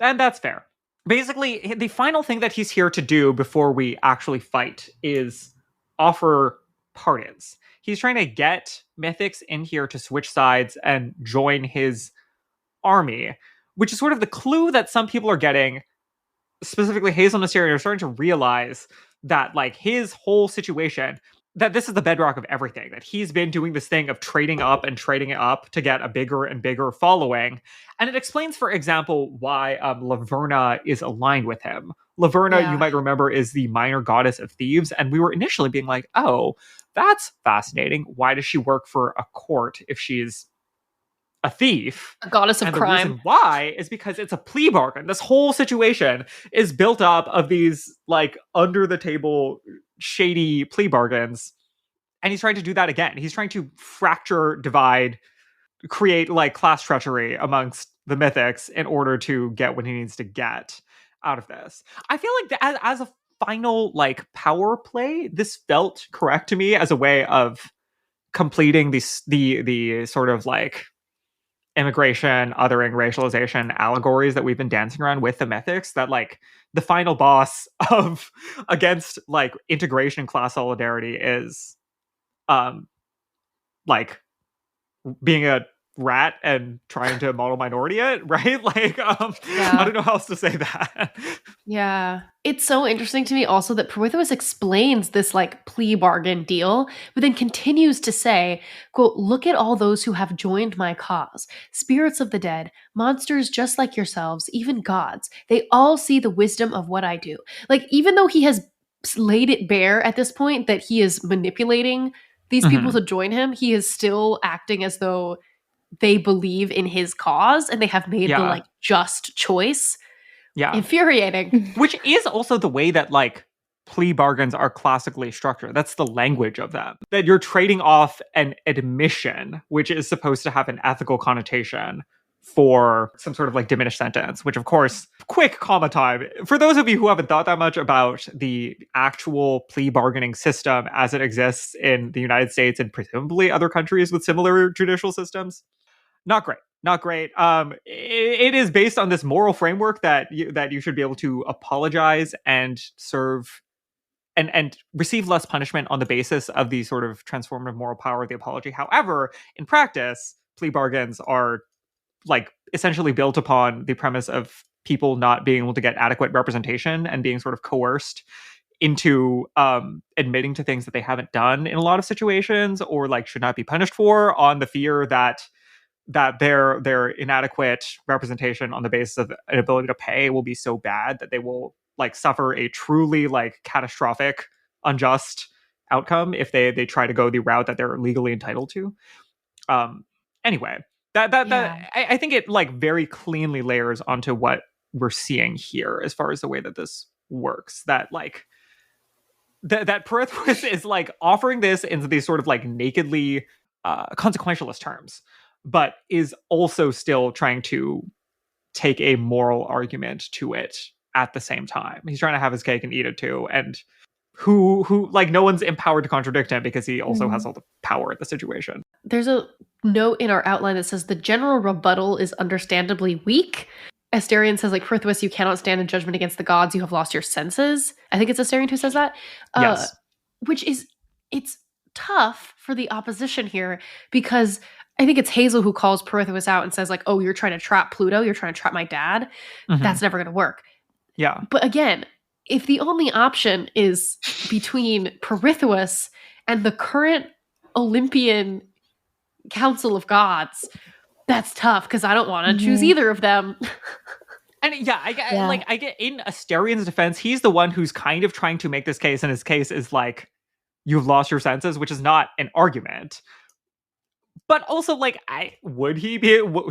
And that's fair. Basically, the final thing that he's here to do before we actually fight is offer pardons. He's trying to get Mythics in here to switch sides and join his army, which is sort of the clue that some people are getting specifically Hazel and Asterion, are starting to realize that like his whole situation, that this is the bedrock of everything, that he's been doing this thing of trading up and trading it up to get a bigger and bigger following. And it explains, for example, why Laverna is aligned with him. Laverna, you might remember, is the minor goddess of thieves. And we were initially being like, oh, that's fascinating. Why does she work for a court if she's a thief? A goddess of and crime. The reason why is because it's a plea bargain. This whole situation is built up of these like under the table shady plea bargains. And he's trying to do that again. He's trying to fracture, divide, create like class treachery amongst the Mythics in order to get what he needs to get out of this. I feel like as a final like power play, this felt correct to me as a way of completing the sort of like immigration, othering, racialization allegories that we've been dancing around with the Mythics, that like the final boss of against like integration class solidarity is like being a rat and trying to model minority it, right? Like I don't know how else to say that. Yeah. It's so interesting to me also that Pirithuos explains this like plea bargain deal, but then continues to say, quote, look at all those who have joined my cause. Spirits of the dead, monsters just like yourselves, even gods. They all see the wisdom of what I do. Like, even though he has laid it bare at this point that he is manipulating these people to join him, he is still acting as though they believe in his cause and they have made the like just choice. Yeah. Infuriating. Which is also the way that like plea bargains are classically structured. That's the language of them. That you're trading off an admission, which is supposed to have an ethical connotation, for some sort of like diminished sentence, which of course, quick comma time. For those of you who haven't thought that much about the actual plea bargaining system as it exists in the United States and presumably other countries with similar judicial systems, not great. Not great. It is based on this moral framework that you should be able to apologize and serve and receive less punishment on the basis of the sort of transformative moral power of the apology. However, in practice, plea bargains are like essentially built upon the premise of people not being able to get adequate representation and being sort of coerced into admitting to things that they haven't done in a lot of situations, or like should not be punished for, on the fear that their inadequate representation on the basis of an ability to pay will be so bad that they will like suffer a truly like catastrophic, unjust outcome if they try to go the route that they're legally entitled to. Anyway, I think it like very cleanly layers onto what we're seeing here as far as the way that this works. That like that Pirithuos is like offering this in these sort of like nakedly consequentialist terms, but is also still trying to take a moral argument to it at the same time. He's trying to have his cake and eat it too. And who like no one's empowered to contradict him because he also has all the power at the situation. There's a note in our outline that says the general rebuttal is understandably weak. Asterion says, like, Pirithuos, you cannot stand in judgment against the gods. You have lost your senses. I think it's Asterion who says that. Yes. Which is, it's tough for the opposition here, because I think it's Hazel who calls Pirithuos out and says, like, oh, you're trying to trap Pluto. You're trying to trap my dad. That's never going to work. Yeah. But again, if the only option is between Pirithuos and the current Olympian Council of Gods, that's tough, because I don't want to choose either of them. And I get in Asterion's defense, he's the one who's kind of trying to make this case, and his case is like, you've lost your senses, which is not an argument. But also, like,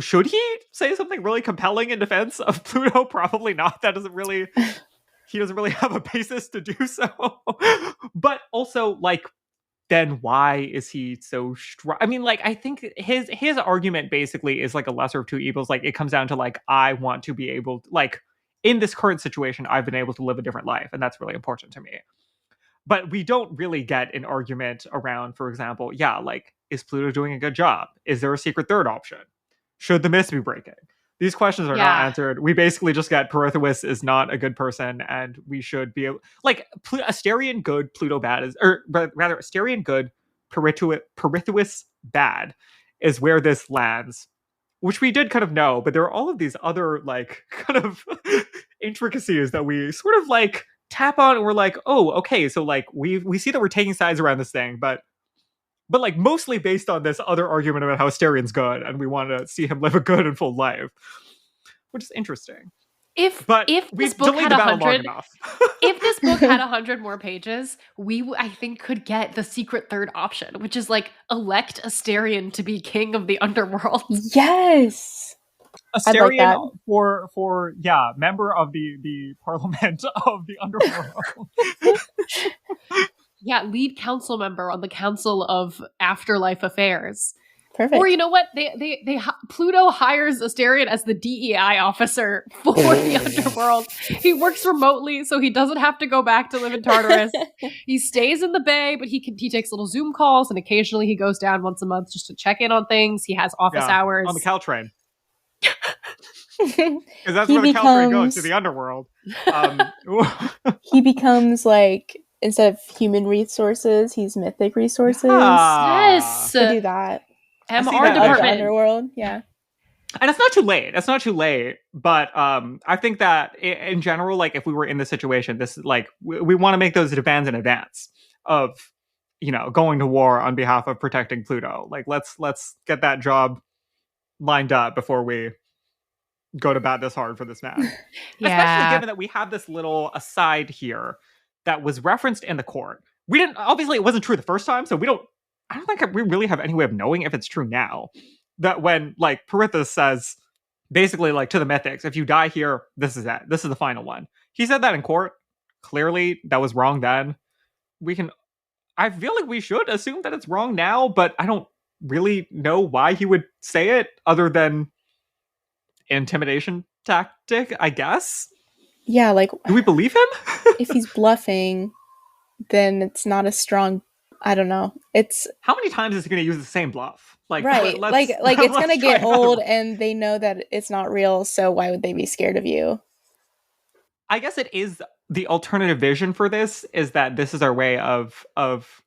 should he say something really compelling in defense of Pluto? Probably not. He doesn't really have a basis to do so. But also, like, then why is he so strong? I mean, like, I think his argument basically is like a lesser of two evils. Like, it comes down to like, I want to be able to, like, in this current situation, I've been able to live a different life, and that's really important to me. But we don't really get an argument around, for example, like, is Pluto doing a good job? Is there a secret third option? Should the myths be breaking? These questions are not answered. We basically just get Pirithuos is not a good person, and we should be able, like, Asterion good, Pluto bad is, or rather, Asterion good, Pirithuos bad is where this lands, which we did kind of know. But there are all of these other like kind of intricacies that we sort of like tap on, and we're like, oh, okay, so like we see that we're taking sides around this thing, but like mostly based on this other argument about how Asterian's good, and we want to see him live a good and full life, which is interesting. If we've this book delayed had the battle long 100, enough. if this book had 100 more pages, I think could get the secret third option, which is like elect Asterian to be king of the underworld. Yes. Asterian that. for member of the parliament of the underworld. Yeah, lead council member on the Council of Afterlife Affairs. Perfect. Or you know what? Pluto hires Asterian as the DEI officer for the underworld. He works remotely, so he doesn't have to go back to live in Tartarus. He stays in the Bay, but he takes little Zoom calls, and occasionally he goes down once a month just to check in on things. He has office hours on the Caltrain. Because that's where the Caltrain goes, to the underworld. He becomes like, instead of human resources, he's mythic resources. Yes, to do that. MR department, underworld, yeah. And it's not too late. It's not too late. But I think that in general, like if we were in this situation, this like we want to make those demands in advance of, going to war on behalf of protecting Pluto. Like let's get that job lined up before we go to bat this hard for this man. Especially given that we have this little aside here that was referenced in the court. Obviously it wasn't true the first time, so I don't think we really have any way of knowing if it's true now. That when, like, Pirithuos says, basically, like, to the Mythics, if you die here, this is it. This is the final one. He said that in court. Clearly, that was wrong then. I feel like we should assume that it's wrong now, but I don't really know why he would say it, other than intimidation tactic, I guess. Yeah, like... Do we believe him? If he's bluffing, then it's not a strong... I don't know. It's how many times is he going to use the same bluff? Like, right? Like it's going to get old, and they know that it's not real. So why would they be scared of you? I guess it is the alternative vision for this. Is that this is our way of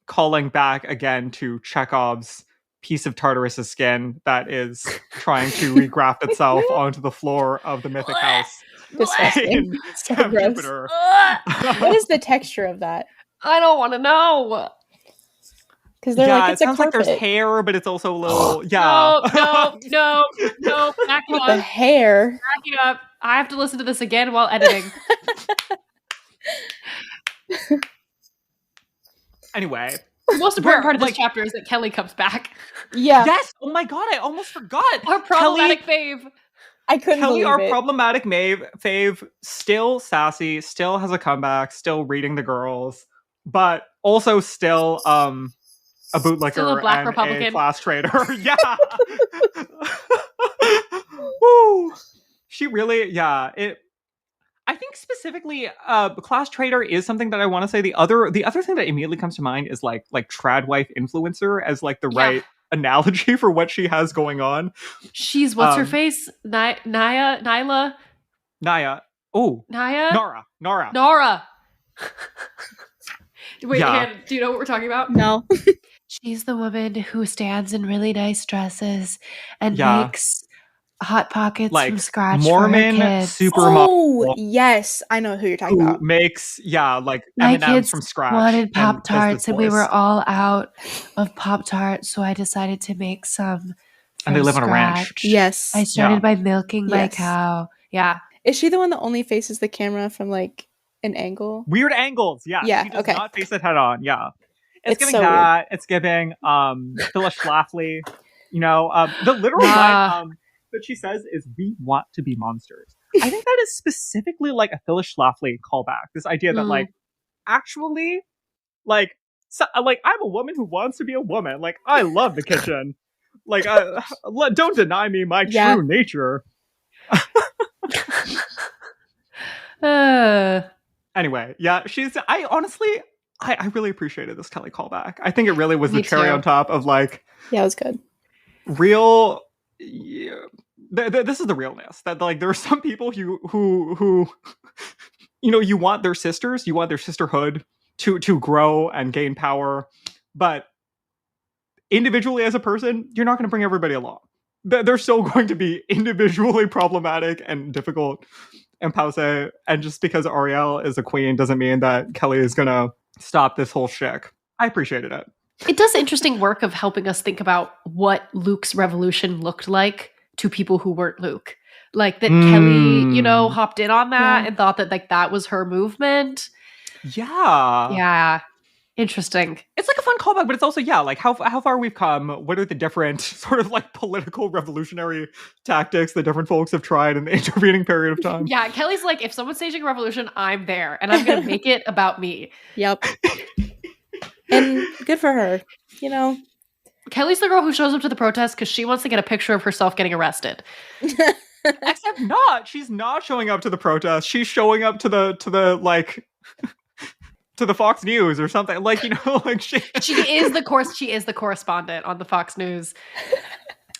calling back again to Chekhov's piece of Tartarus' skin that is trying to regraft itself onto the floor of the Mythic house. Disgusting. So gross. What is the texture of that? I don't want to know. Because they're like, it's it a sounds carpet. like there's hair, but it's also a little, No, back it up. The hair. Back it up. I have to listen to this again while editing. Anyway. The most important part of this chapter is that Kelly comes back. Yeah. Yes! Oh my god, I almost forgot! Our problematic fave. I couldn't Kelly, believe our it. problematic fave, still sassy, still has a comeback, still reading the girls, but also still, a bootlicker still a black and Republican. A class traitor. Yeah. Woo. She really, I think specifically, class traitor is something that I want to say. The other thing that immediately comes to mind is like trad wife influencer as like the right analogy for what she has going on. She's what's her face? Nyla. Oh, Naya. Nora. Wait, Hannah, do you know what we're talking about? No. She's the woman who stands in really nice dresses and makes Hot Pockets like from scratch Mormon for her kids. supermodel. Oh, yes. I know who you're talking about. Makes, like my M&Ms kids from scratch. wanted Pop-Tarts and we voice. were all out of Pop-Tarts, so I decided to make some and they live on a ranch. scratch. Yes. I started by milking my cow. Yeah. Is she the one that only faces the camera from like an angle? Weird angles, yeah. Yeah, She does not face it head on, yeah. It's giving so that. weird. It's giving Phyllis Schlafly. The literal line that she says is, "We want to be monsters." I think that is specifically like a Phyllis Schlafly callback. This idea that like, actually, like, I'm a woman who wants to be a woman. Like, I love the kitchen. Like, don't deny me my true nature. Anyway, I honestly, I really appreciated this Kelly callback. I think it really was the cherry on top of like, yeah, it was good. Real. This is the realness that like there are some people who you want their sisters, you want their sisterhood to grow and gain power, but individually as a person, you're not going to bring everybody along. They're still going to be individually problematic and difficult. impulse, and just because Ariel is a queen doesn't mean that Kelly is gonna stop this whole shtick. I appreciated it. It does interesting work of helping us think about what Luke's revolution looked like to people who weren't Luke. Like that Kelly, hopped in on that and thought that like that was her movement. Yeah. Yeah. Interesting. It's like a fun callback, but it's also, like how far we've come. What are the different sort of like political revolutionary tactics that different folks have tried in the intervening period of time? Yeah, Kelly's like, if someone's staging a revolution, I'm there, and I'm going to make it about me. Yep. And good for her, Kelly's the girl who shows up to the protest because she wants to get a picture of herself getting arrested. Except not. She's not showing up to the protest. She's showing up to the like to the Fox News or something. Like, like she is the correspondent on the Fox News.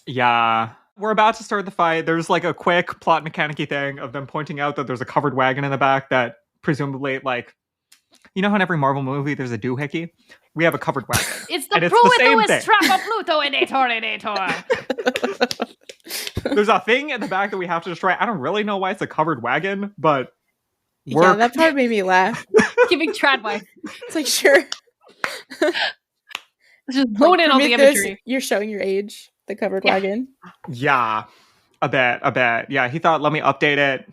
Yeah. We're about to start the fight. There's like a quick plot mechanic-y thing of them pointing out that there's a covered wagon in the back that presumably like how in every Marvel movie there's a doohickey? We have a covered wagon. It's the Pirithuos trap of Pluto. There's a thing in the back that we have to destroy. I don't really know why it's a covered wagon, but yeah, that part made me laugh. Giving trad wife. It's like, sure. Just hone in on the imagery. You're showing your age. The covered wagon. Yeah, a bit. Yeah, he thought, let me update it.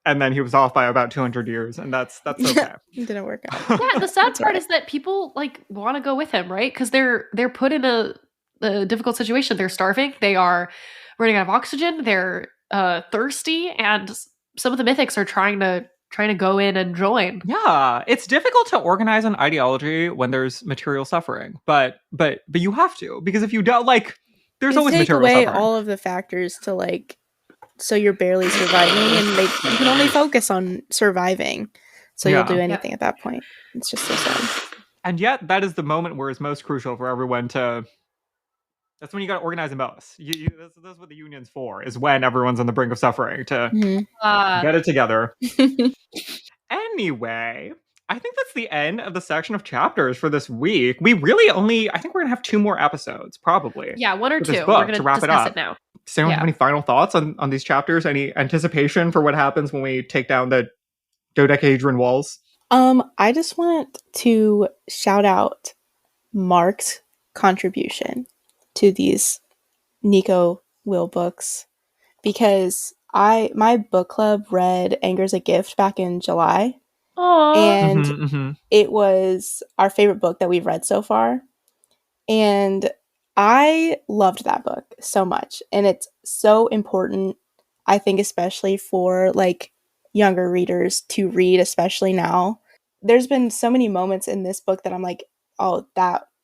And then he was off by about 200 years, and that's okay. It didn't work out. Yeah, the sad part is that people like want to go with him, right? Because they're put in a difficult situation. They're starving. They are running out of oxygen. They're thirsty, and some of the mythics are trying to go in and join. Yeah, it's difficult to organize an ideology when there's material suffering, but you have to, because if you don't, like, there's always material suffering. Take away all of the factors to like. So you're barely surviving, and you can only focus on surviving. So you'll do anything at that point. It's just so sad. And yet, that is the moment where it's most crucial for everyone to. That's when you got to organize the most. That's what the union's for. Is when everyone's on the brink of suffering to get it together. Anyway, I think that's the end of the section of chapters for this week. We really I think we're gonna have 2 more episodes, probably. Yeah, 1 or 2. We're gonna to wrap discuss it up. now. Does anyone have any final thoughts on these chapters? Any anticipation for what happens when we take down the dodecahedron walls? I just want to shout out Mark's contribution to these Nico Will books, because my book club read Anger's a Gift back in July. Aww. And it was our favorite book that we've read so far. And I loved that book so much, and it's so important, I think, especially for like younger readers to read, especially now. There's been so many moments in this book that I'm like, oh,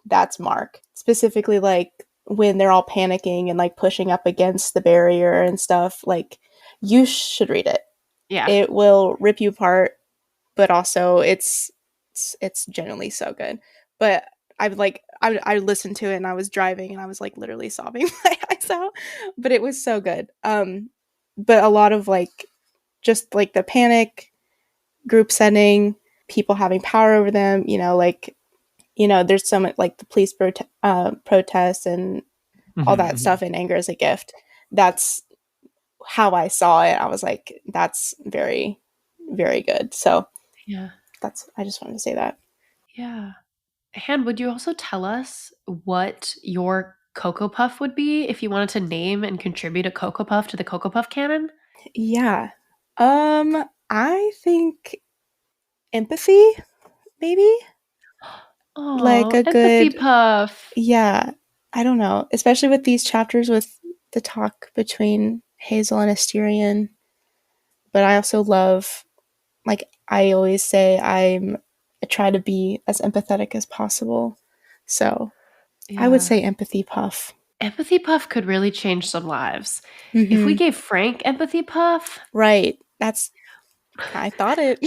that's Mark. Specifically, like when they're all panicking and like pushing up against the barrier and stuff. Like, you should read it. Yeah, it will rip you apart, but also it's genuinely so good. But I listened to it and I was driving and I was like literally sobbing my eyes out, but it was so good. But a lot of like just like the panic, group setting, people having power over them, there's so much like the police protests and all that stuff in Anger is a Gift. That's how I saw it. I was like, that's very, very good. So yeah, I just wanted to say that. Yeah. Han, would you also tell us what your Cocoa Puff would be if you wanted to name and contribute a Cocoa Puff to the Cocoa Puff canon? Yeah. I think empathy, maybe? Oh, like a empathy good puff. Yeah. I don't know. Especially with these chapters with the talk between Hazel and Asterion. But I also love, like I always say, I try to be as empathetic as possible. So I would say empathy puff. Empathy puff could really change some lives. If we gave Frank empathy puff. Right. I thought it.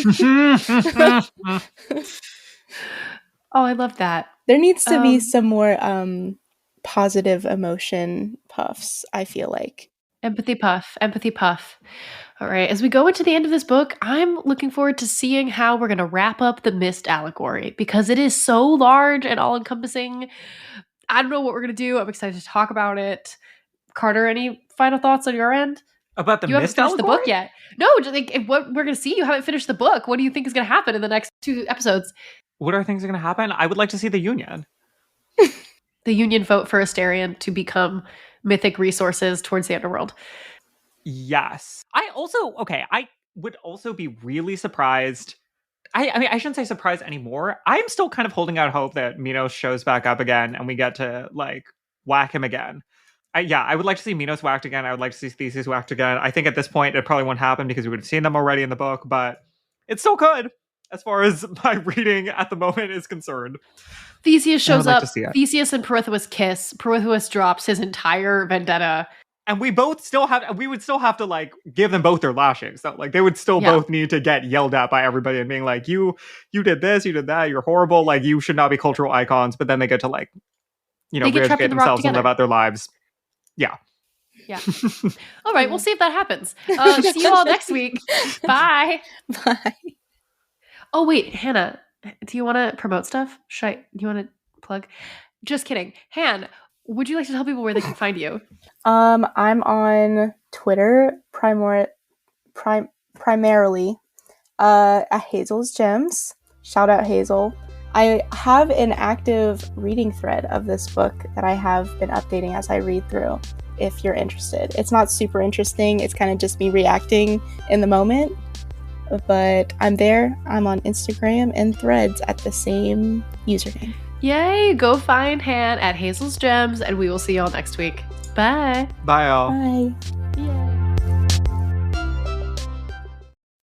Oh, I love that. There needs to be some more positive emotion puffs, I feel like. Empathy puff. All right. As we go into the end of this book, I'm looking forward to seeing how we're going to wrap up the mist allegory, because it is so large and all-encompassing. I don't know what we're going to do. I'm excited to talk about it. Carter, any final thoughts on your end? About the You haven't mist finished the allegory? book yet. No, just like what we're going to see. You haven't finished the book. What do you think is going to happen in the next 2 episodes? What are things that are going to happen? I would like to see the Union. The Union vote for Asterion to become mythic resources towards the underworld. Yes. I would also be really surprised. I mean, I shouldn't say surprised anymore. I'm still kind of holding out hope that Minos shows back up again and we get to, like, whack him again. I would like to see Minos whacked again. I would like to see Theseus whacked again. I think at this point it probably won't happen because we would have seen them already in the book, but it still could, as far as my reading at the moment is concerned. Theseus shows like up. to see it. Theseus and Pirithuos kiss. Pirithuos drops his entire vendetta. And we would still have to, like, give them both their lashings. So, like, they would still both need to get yelled at by everybody and being like, you did this, you did that, you're horrible, like, you should not be cultural icons. But then they get to, like, re-educate themselves and live out their lives. Yeah. All right, we'll see if that happens. See you all next week. Bye. Bye. Oh, wait, Hannah, do you want to promote stuff? Do you want to plug? Just kidding. Han, would you like to tell people where they can find you? I'm on Twitter primarily at Hazel's Gems. Shout out Hazel. I have an active reading thread of this book that I have been updating as I read through, if you're interested. It's not super interesting. It's kind of just me reacting in the moment. But I'm there. I'm on Instagram and Threads at the same username. Yay! Go find Han at Hazel's Gems, and we will see y'all next week. Bye. Bye, y'all. Bye.